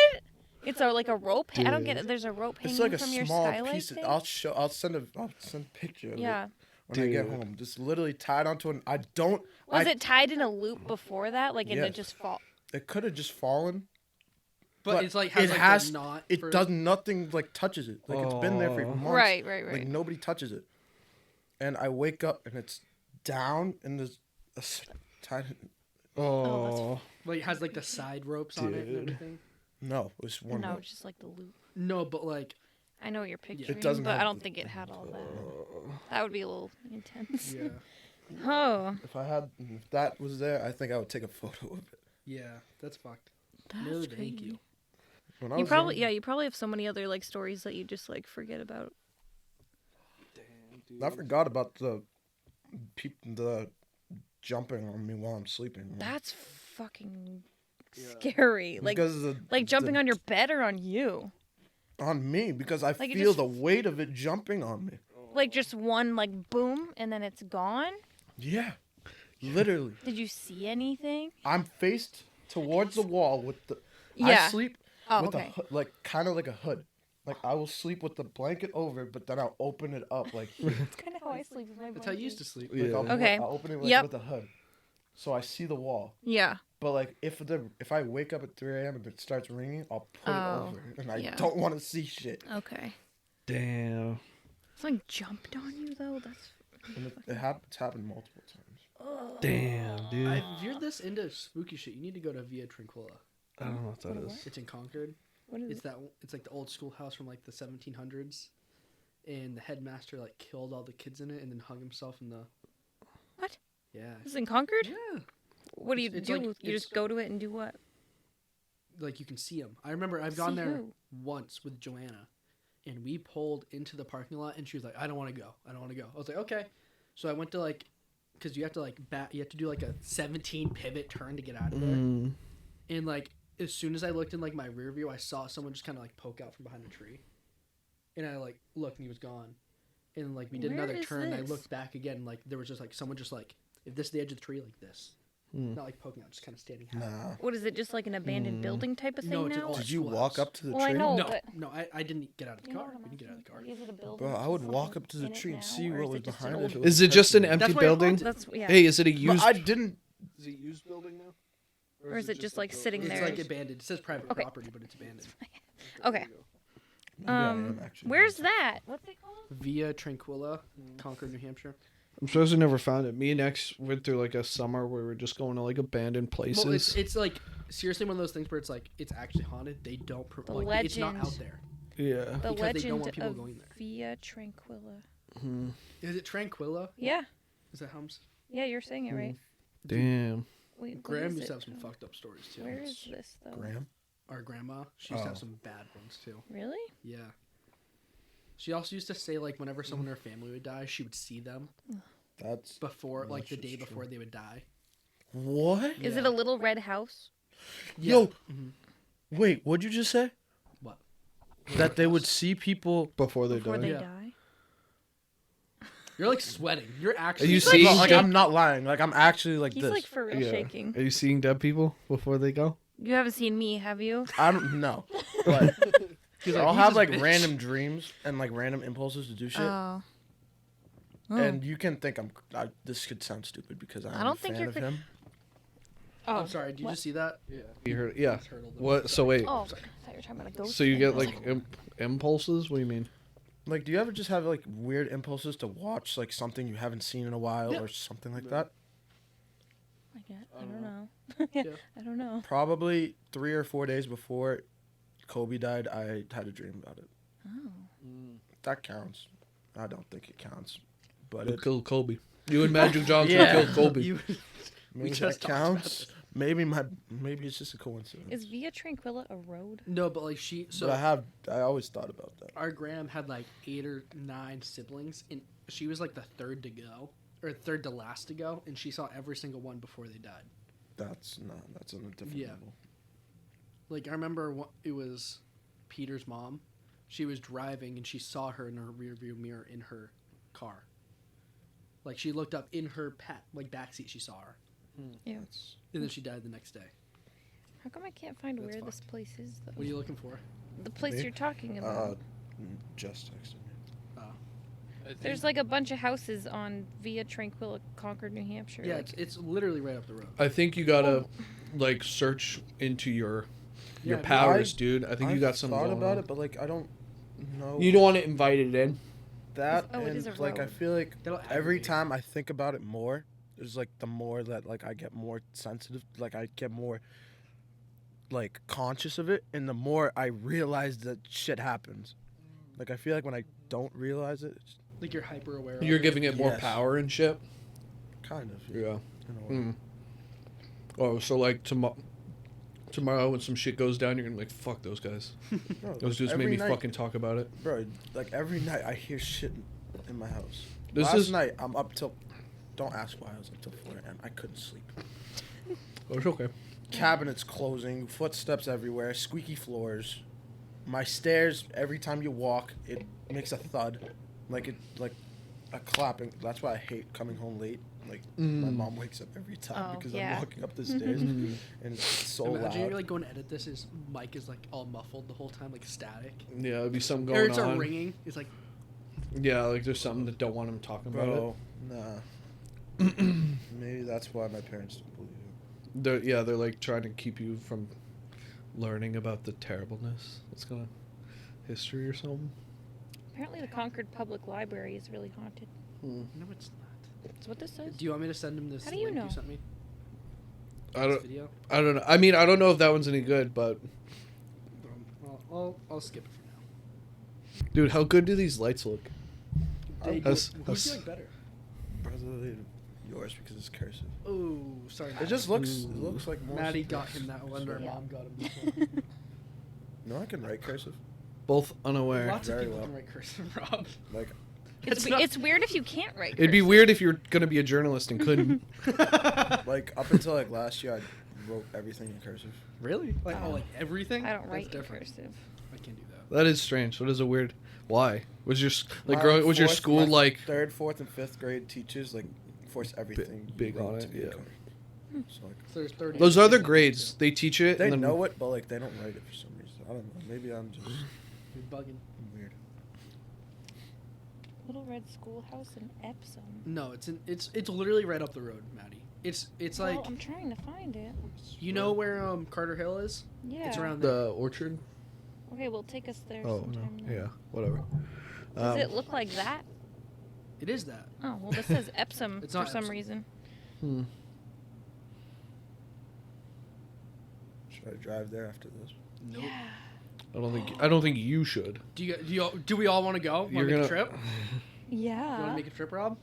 It's like a rope. I don't get it. There's a rope hanging It's like a from your small skylight piece. thing? I'll send a picture of Yeah. it when I get Dude. home. Just literally tied onto an. Was it tied in a loop before that? Like, and it Yes. just fall? It could have just fallen. But it's like it has. the knot. It for- does nothing. Like touches it. Like it's been there for Oh. months. Right. Like nobody touches it. And I wake up and it's down and there's tied. Oh. Like it has like the side ropes on it and Dude. everything. No, it was one. No, rope. it's just like the loop. No, but like I know what you're picturing, doesn't but have I don't the- think it had all that. That would be a little intense. yeah, Oh, If that was there, I think I would take a photo of it. yeah, that's fucked. that's No, crazy. thank you. When I You was probably, young, you probably have so many other like stories that you just like forget about. I forgot about the jumping on me while I'm sleeping. That's fucking scary. Like, because of like jumping on your bed or on you. on me because I Like, it feel just- the weight of it jumping on me. Like just one like boom and then it's gone. Yeah, literally. Did you see anything? I'm faced towards the wall with the. Yeah. I sleep Oh, with okay. like kind of like a hood. Like I will sleep with the blanket over, but then I'll open it up like. That's kind of how I sleep with my That's how you used to sleep. Like, Yeah. Okay. I'll open it like, Yep. with a hood, so I see the wall. Yeah. But like if I wake up at 3 a.m. and it starts ringing, I'll put Oh, it over, and I yeah. don't want to see shit. Okay. Damn. Someone jumped on you though. That's. And it's happened multiple times. Damn, dude. If you're this into spooky shit, you need to go to Via Tranquilla. I don't know what that is. It's in Concord. What is It's it's like the old schoolhouse from like the 1700s, and the headmaster like killed all the kids in it and then hung himself in the. What? Yeah. This is in Concord? Yeah. What do you It's do? like- You it's- just go to it and do what? Like you can see them. I remember I've gone See there who? once with Joanna, and we pulled into the parking lot, and she was like, "I don't want to go. I don't want to go." I was like, "Okay." So I went to like, because you have to like you have to do like a 17 pivot turn to get out of there, Mm. and like as soon as I looked in like my rear view, I saw someone just kind of like poke out from behind a tree, and I like looked and he was gone, and like we did Where another is turn. And I this? looked back again, like there was just like someone just like if this is the edge of the tree like this, not like poking out, just kind of standing. half. Nah. What is it? Just like an abandoned building type of thing No, it's an now? old Did you schoolhouse. walk up to the Well, I tree? know. No, but- no, I didn't get out of the You know car. what I'm We didn't get out of the car. asking? Is it a building? Bro, I would Fucking walk up to the in it tree and now, see or what is was it just behind an it. old if was Is it just an touching me. empty That's why I building? walked it. That's yeah. Hey, is it a But used? I didn't. Is it a used building now? Or is it just like sitting It's there? like abandoned. It says private Okay. property, but it's abandoned. Okay. Maybe I am actually. Where's that? What's it called? Via Tranquilla, Concord, New Hampshire. I'm surprised I never found it. Me and X went through like a summer where we were just going to like abandoned places. Well, it's like seriously one of those things where it's like it's actually haunted. They don't The like it's not legend. out there. yeah. The Because they don't Legend want people of going there. Via Tranquilla. Is it Tranquilla? Yeah. Is that how I'm? Yeah, you're saying it right. Damn. Wait, what Graham is used to it? have some fucked up stories too. Where is this though? Graham? Our grandma, she used to have Oh. some bad ones too. Really? Yeah. She also used to say like whenever someone in her family would die, she would see them That's before, Oh, like that the day shit's before true. they would die. what? Is it Yeah. a little red house? Yo, Mhm. wait, what'd you just say? What? That they would see people. Before they Before died. they Yeah. die? You're like sweating. You're actually. Are you sweating. seeing- Like I'm not lying. Like I'm actually like He's this. like for real Yeah. shaking. Are you seeing dead people before they go? You haven't seen me, have you? I don't know. But He's like, I'll "He's have a like bitch." random dreams and like random impulses to do shit. Oh. And you can think this could sound stupid because I'm don't a think fan you're of him. Oh, I'm sorry. Did you what? just see that? Yeah. You heard? Yeah. Just heard a little What? bit. So wait. Oh, I thought you were talking about a ghost. So you thing. get I was like impulses? What do you mean? Like, do you ever just have like weird impulses to watch like something you haven't seen in a while or something like that? I don't know. Yeah, I don't know. Probably 3 or 4 days before Kobe died, I had a dream about it. Oh. That counts. I don't think it counts, but it Killed Kobe. You and Magic Johnson Yeah. killed Kobe. maybe just that talked about counts. Maybe it's just a coincidence. Is Via Tranquilla a road? No, but like so But I always thought about that. our Graham had like 8 or 9 siblings, and she was like the third to go, or third to last to go, and she saw every single one before they died. That's on a different Yeah. level. Like I remember it was Peter's mom. She was driving and she saw her in her rearview mirror in her car. Like she looked up in her backseat, she saw her, Yeah. and then she died the next day. How come I can't find That's where this place is though? What are you looking for? The place Me? you're talking about. Just texted me. There's like a bunch of houses on Via Tranquilla, Concord, New Hampshire. Yeah, like, it's literally right up the road. I think you gotta like search into your Yeah, powers, dude. I think you I've got something thought going about on. it, but like I don't know You don't want to invite it in. that. Oh, it and is a like I road. feel like That'll every aggravate. time I think about it more, there's like the more that like I get more sensitive, like I get more like conscious of it, and the more I realize that shit happens. Like I feel like when I don't realize it, it's Like you're hyper aware. You're of giving it more Yes. power and shit. kind of Yeah. in a way. Mm. Oh, so like tomorrow when some shit goes down, you're gonna be like, fuck those guys. Bro, Those dudes every made me night- fucking talk about it. Bro, like every night I hear shit in my house. This Last is- night I'm up till. Don't ask why I was up till 4 a.m. I couldn't sleep. Oh, it's okay. Cabinets closing, footsteps everywhere, squeaky floors. My stairs, every time you walk, it makes a thud, like a clapping. That's why I hate coming home late. Like my mom wakes up every time Oh, because yeah. I'm walking up the stairs, and it's so Imagine loud. you're like going to edit this. His mic is like all muffled the whole time, like static. Yeah, it'd be something Or going it's on. ringing. It's like Yeah, like there's something that don't want him talking about Bro, nah. Maybe that's why my parents don't believe it. it. They're like trying to keep you from learning about the terribleness that's gonna history or something. apparently the Concord Public Library is really haunted. no, it's not. That's what this says. Do you want me to send him this How do you link know? you sent me? I This don't. video. I don't know. I mean, I don't know if that one's any good, but I'll skip it for now. dude, how good do these lights look? They, That's- who do that's- you like better? Probably yours because it's cursive. Oh, sorry. It just looks like more. Maddie got him that one. Our Yeah. mom got him this one. No, I can write cursive. Both unaware. Lots of Very people well. can write cursive, Rob. Like It's, It's not- it's weird if you can't write. It'd be cursive. weird if you're gonna be a journalist and couldn't. like up until like last year, I wrote everything in cursive. Really? Like Oh. like everything? I don't That's write in different. cursive. I can't do that. That is strange. What is a weird? Why was your like My growing? Was your fourth- school my like? third, fourth, and fifth grade teachers like force everything big you wrote on to it, be in yeah. cursive. So like So there's 30. Those other people grades, too. they teach it. they and then, know it, but like they don't write it for some reason. I don't know. Maybe I'm just You're bugging. weird. Little Red Schoolhouse in Epsom. No, it's literally right up the road, Maddie. It's like Well, I'm trying to find it. you know where Carter Hill is? Yeah. It's around there. the orchard. Okay, well, take us there Oh sometime. no. then. Yeah. Whatever. Does it look like that? It is that. Oh, well, this says Epsom It's for not some Epsom. reason. Hmm. Should I drive there after this? Nope. Yeah. I don't think you should. Do we all want to go? Want to You're make a gonna- trip? You Yeah. want to make a trip, Rob?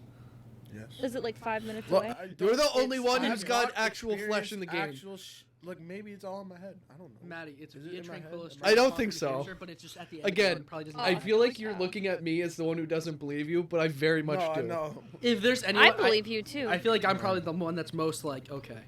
Yes. Is it like 5 minutes Look, away? You're the only it's- one I who's have got not actual flesh in the game. Actual like maybe it's all in my head. I don't know. Maddie, it's Is it via in my head? Tranquilla. I don't Concord, think New so. Hampshire, but it's just at the end. Of the Again, road. It probably doesn't I matter. feel like you're Yeah. looking at me as the one who doesn't believe you, but I very much no, do. I know. If there's anyone, I believe you too. I feel like I'm probably the one that's most like okay.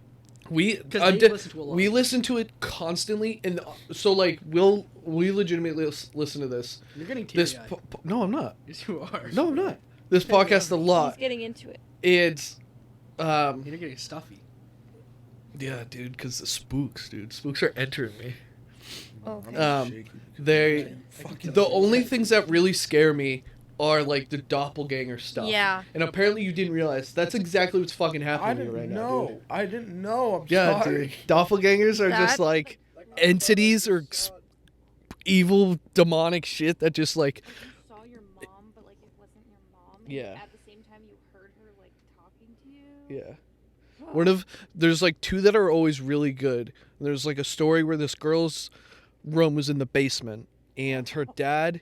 We 'Cause I'm they listen to a lot. we listen to it constantly, and so like we legitimately listen to this. You're getting teary This eyed. no, I'm not. Yes, you are. No, I'm not. This podcast a He's lot. getting into it. It's You're getting stuffy. yeah, dude, because the spooks, dude. Spooks are entering me. Okay. I'm Um, shaky because They fucking the only things that really scare me are like the doppelganger stuff. Yeah. And apparently you didn't realize that's exactly what's fucking I happening to you didn't right now. know. Dude. I didn't know. I'm Yeah, sorry. dude. Doppelgangers are just That- like entities or evil demonic shit that just like You saw your mom, but like it wasn't your mom. And Yeah. At the same time, you heard her like talking to you. yeah. There's like two that are always really good. There's like a story where this girl's room was in the basement and her dad,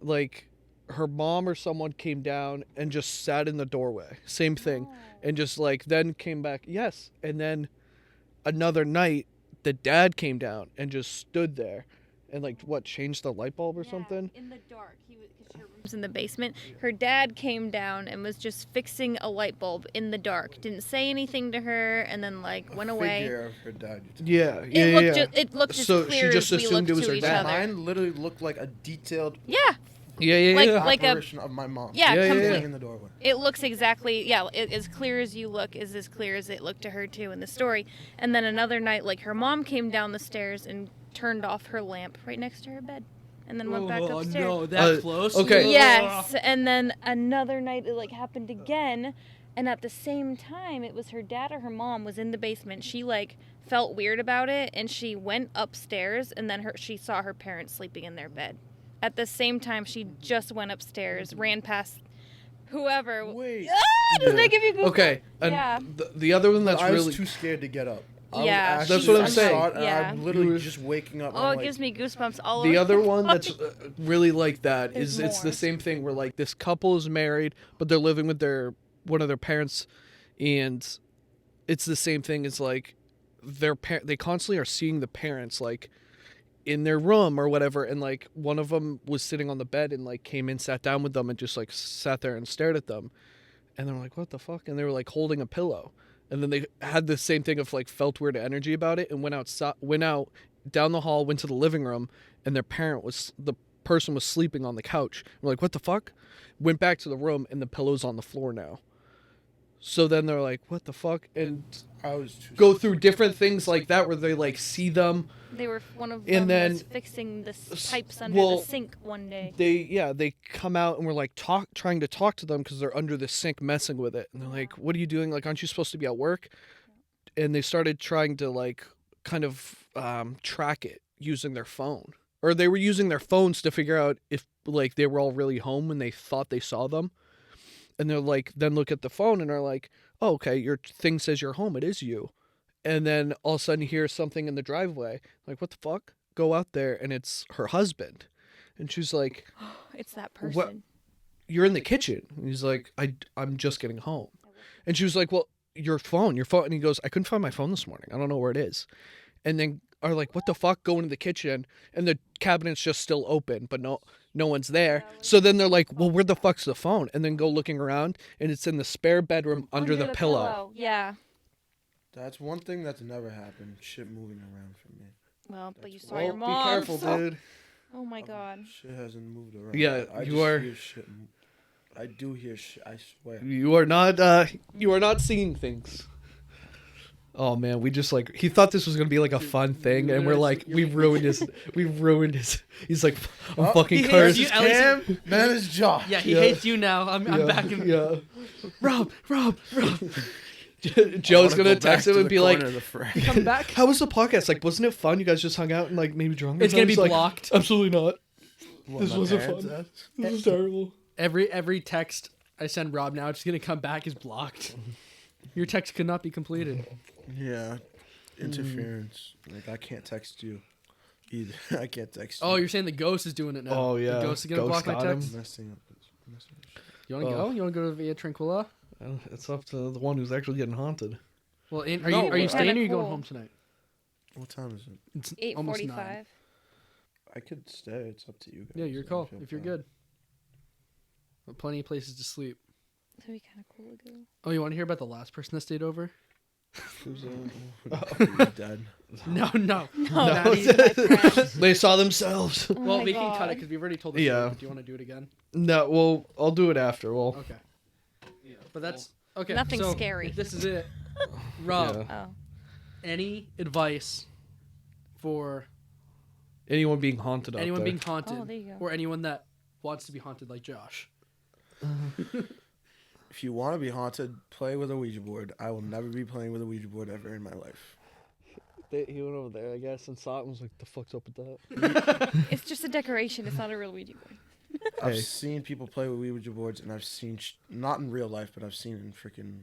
like her mom or someone came down and just sat in the doorway. Same thing. And just like then came back. Yes. And then another night the dad came down and just stood there and like what, changed the light bulb or something? In the dark, because her Was in the basement. Her dad came down and was just fixing a light bulb in the dark. Didn't say anything to her, and then like went away. Figure of her dad. Yeah. Yeah. It looked yeah. it looked as So she clear just as we assumed looked it was to her each dad. other. Mine literally looked like a detailed Yeah, Yeah. Like- Yeah. like a- apparition of my mom. yeah, Yeah, yeah, complete. yeah. in the doorway. It looks exactly, yeah, as clear as you look is as clear as it looked to her too in the story. And then another night, like her mom came down the stairs and turned off her lamp right next to her bed, and then went back upstairs. no, that Uh, close? okay. Yes, and then another night it like happened again, and at the same time it was her dad or her mom was in the basement. She like felt weird about it, and she went upstairs, and then she saw her parents sleeping in their bed. At the same time, she just went upstairs, ran past whoever. Wait. Doesn't that give you goosebumps? Okay. And Yeah. the other one that's I was really too scared to get up. I Yeah. was That's what I'm I saying. saw it, and Yeah. I'm literally You were- just waking up. Oh, I'm it like, gives me goosebumps all the over. other one that's really like that is There's it's the more. same thing where like this couple is married but they're living with one of their parents, and it's the same thing as like they constantly are seeing the parents like in their room or whatever, and like one of them was sitting on the bed and like came in, sat down with them, and just like sat there and stared at them, and they're like, what the fuck? And they were like holding a pillow, and then they had the same thing of like felt weird energy about it, and went out down the hall, went to the living room, and the person was sleeping on the couch. We're like, what the fuck? Went back to the room, and the pillow's on the floor now. So then they're like, what the fuck? And I was too go through different things like that where they like see them. They were one of And them then- was fixing the pipes under well, the sink one day. They come out and we're like trying to talk to them because they're under the sink messing with it, and they're like, what are you doing? Like, aren't you supposed to be at work? And they started trying to like kind of track it using their phone, or they were using their phones to figure out if like they were all really home when they thought they saw them. And they're like, then look at the phone and are like, oh, okay, your thing says you're home, it is you. And then all of a sudden you hear something in the driveway, like, what the fuck? Go out there, and it's her husband. And she's like, It's that person. What? you're in the kitchen. And he's like, I'm just getting home. And she was like, well, your phone. And he goes, I couldn't find my phone this morning. I don't know where it is. And then are like, what the fuck? Go into the kitchen, and the cabinet's just still open, but no one's there. So then they're like, well, where the fuck's the phone? And then go looking around, and it's in the spare bedroom under the pillow. Yeah. That's one thing that's never happened. Shit moving around for me. Well, but you saw Well, your be mom. careful, so- dude. Oh my god. Shit hasn't moved around. Yeah, I you just are- Hear shit. I do hear shit. I swear. You are not seeing things. Oh man, we just like, he thought this was gonna be like a fun thing, and we're like, we've ruined his. He's like, I'm Oh, fucking he hates cursed. you, at least- Cam, man, is Josh. Yeah, he Yeah. hates you now. I'm back in. Yeah. Rob. Joe's gonna text him and be like, Come back. "How was the podcast? Like, wasn't it fun? You guys just hung out and like maybe drunk." or It's gonna something?" be He's like, blocked. Absolutely not. What, This my wasn't parents fun. asked? This is terrible. Every text I send Rob now, it's just gonna come back is blocked. Your text could not be completed. Yeah, interference. Like I can't text you either. I can't text you. Oh, you're saying the ghost is doing it now. Oh, yeah. The ghost is gonna Ghost block my got him. text. Messing up. You wanna go? You wanna go to Via Tranquilla? It's up to the one who's actually getting haunted. Well, are No, you but- staying or are you Kinda going cool. home tonight? What time is it? It's almost 9. 8:45. I could stay. It's up to you guys. Yeah, your I call feel if you're fine. good. But plenty of places to sleep. That'd be kind of cool to go. Oh, you want to hear about the last person that stayed over? Who's who's dead? No. No, No. he's my friend. They saw themselves. Oh Well, my we can cut it God. because we've already told the Yeah. story. But do you want to do it again? No, well, I'll do it after. Well, Okay. Yeah. But that's okay. Nothing so scary. This is it. Rob, yeah. Oh. any advice for Anyone being haunted out anyone there. being haunted Oh, there you go. or anyone that wants to be haunted like Josh? If you want to be haunted, play with a Ouija board. I will never be playing with a Ouija board ever in my life. He went over there, I guess, and saw it and was like, "The fuck's up with that?" It's just a decoration. It's not a real Ouija board. I've Hey. seen people play with Ouija boards, and I've seen not in real life, but I've seen in freaking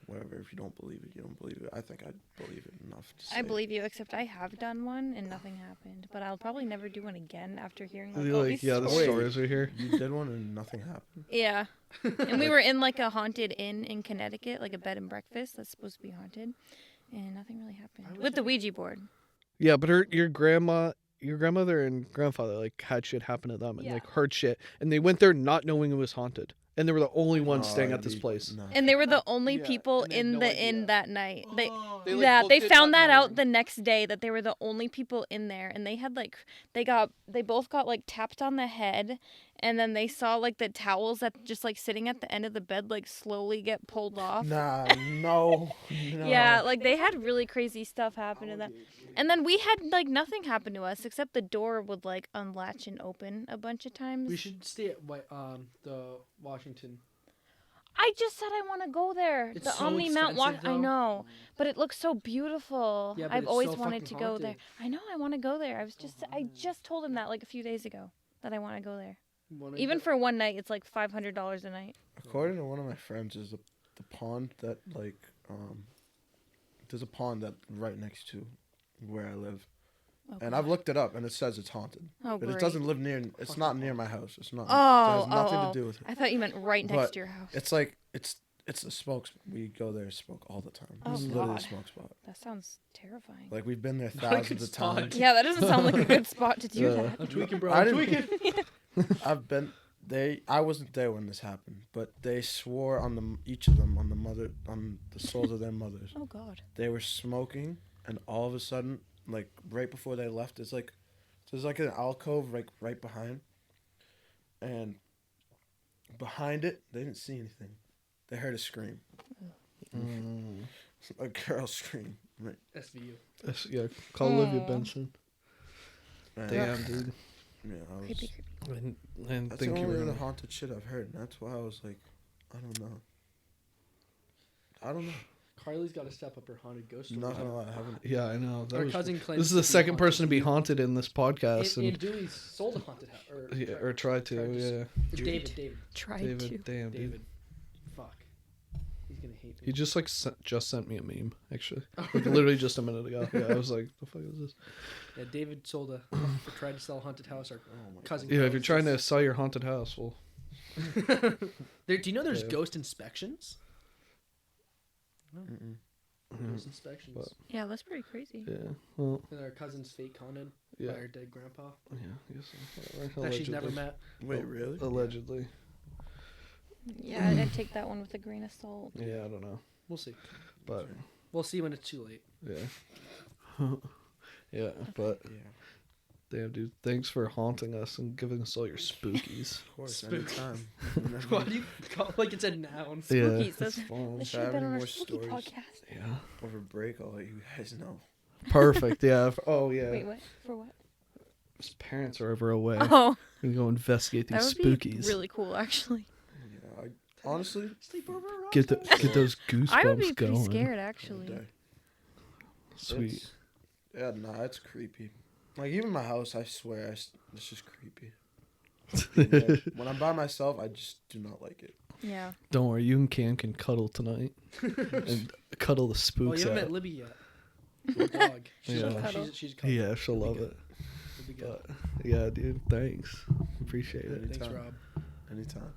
whatever. If you don't believe it, you don't believe it. I think I believe it enough to say I believe you, except I have done one and nothing happened. But I'll probably never do one again after hearing like, all these yeah, the stories. stories are here. You did one and nothing happened. Yeah. And we were in like a haunted inn in Connecticut, like a bed and breakfast that's supposed to be haunted. And nothing really happened. With the Ouija board. Yeah, but your grandmother and grandfather like had shit happen to them and Yeah. like heard shit, and they went there not knowing it was haunted, and they were the only ones Oh, staying yeah, at this place. No. And they were the only Yeah, people and they had in no the idea. inn that night. They They, like, yeah, booked they it found not that out knowing. the next day that they were the only people in there, and they had like they both got like tapped on the head, and then they saw like the towels that just like sitting at the end of the bed like slowly get pulled off. Nah, no. Yeah, like they had really crazy stuff happen to them. And then we had like nothing happen to us except the door would like unlatch and open a bunch of times. We should stay at the Washington. I just said I want to go there. It's The so Omni Mount expensive, I though. know, but it looks so beautiful. Yeah, but I've it's always so wanted to fucking go there. haunted. I know I want to go there. I just told him that like a few days ago that I want to go there. Even for one night, it's like $500 a night. According to one of my friends, is the pond that like there's a pond that right next to where I live, and I've looked it up, and it says it's haunted, Oh, but great. it doesn't live near. It's not near my house. It's not. Oh, it has nothing to do with it. I thought you meant right next But to your house. It's like it's the smoke. We go there, smoke all the time. Oh, It's literally a God. smoke spot. That sounds terrifying. Like we've been there Not a good thousands of spot. times. Yeah, that doesn't sound like a good spot to do Yeah. that. I'm tweaking, bro. I I'm didn't- tweaking. I've been. I wasn't there when this happened, but they swore on each of them on the souls of their mothers. Oh God. They were smoking, and all of a sudden, like right before they left, there's like an alcove right behind, and behind it they didn't see anything. They heard a scream, a girl scream. Right. SVU. Yeah, call Olivia Aw. Benson. And, Damn, dude. Yeah, I was. Creepy, creepy. And That's thank the you only very other much. haunted shit I've heard, and that's why I was like, I don't know. Carly's got to step up her haunted ghost story. Not gonna lie, I haven't. Yeah, I know. That Our was, cousin claims this is the to be second haunted. person to be haunted in this podcast, And and Dewey sold a haunted house. yeah, or try to. tried to Yeah, It's David. Tried David. to. Damn, dude. David. Fuck. He's gonna hate me. He just like just sent me a meme, actually, like literally just a minute ago. Yeah, I was like, "The fuck is this?" Yeah, David tried to sell a haunted house. Our Oh my cousin. Yeah, if you're Carlos trying to is- sell your haunted house, well, do you know there's Yeah. ghost inspections? Mm-mm. Ghost inspections. But- Yeah, that's pretty crazy. yeah, well, And our cousin's fake haunted by yeah, our dead grandpa. yeah. I guess so. Whatever. That she's never Allegedly. met. Wait, really? Allegedly, Yeah, I'd take that one with a grain of salt. yeah, I don't know, We'll see. but We'll see when it's too late. yeah, yeah, but Yeah, damn, dude, thanks for haunting us and giving us all your spookies. of course, Spook. anytime. Why do you call like it's a noun? Yeah, Spookies, it's that's- fun. This If should I have have been on any our more spooky stories- podcast. Yeah, Over break, I'll let you guys know. perfect. Yeah. Oh yeah. Wait, what? For what? His parents are over away. Oh, We can go investigate that these would be spookies. really cool, actually. Yeah, honestly, Sleepover. Get those goosebumps I would be pretty going. scared, all actually. day. Sweet. It's- yeah, nah, it's creepy. Like even my house, I swear, it's just creepy. Like, when I'm by myself, I just do not like it. Yeah. Don't worry, you and Cam can cuddle tonight and cuddle the Oh, spooks you haven't met out. Libby yet. The dog. She's Yeah. a, Cuddle. she's a cuddle. Yeah, she'll It'll love be it. It'll be good. But yeah, dude, thanks. Appreciate it. Thanks, Anytime. Rob. Anytime.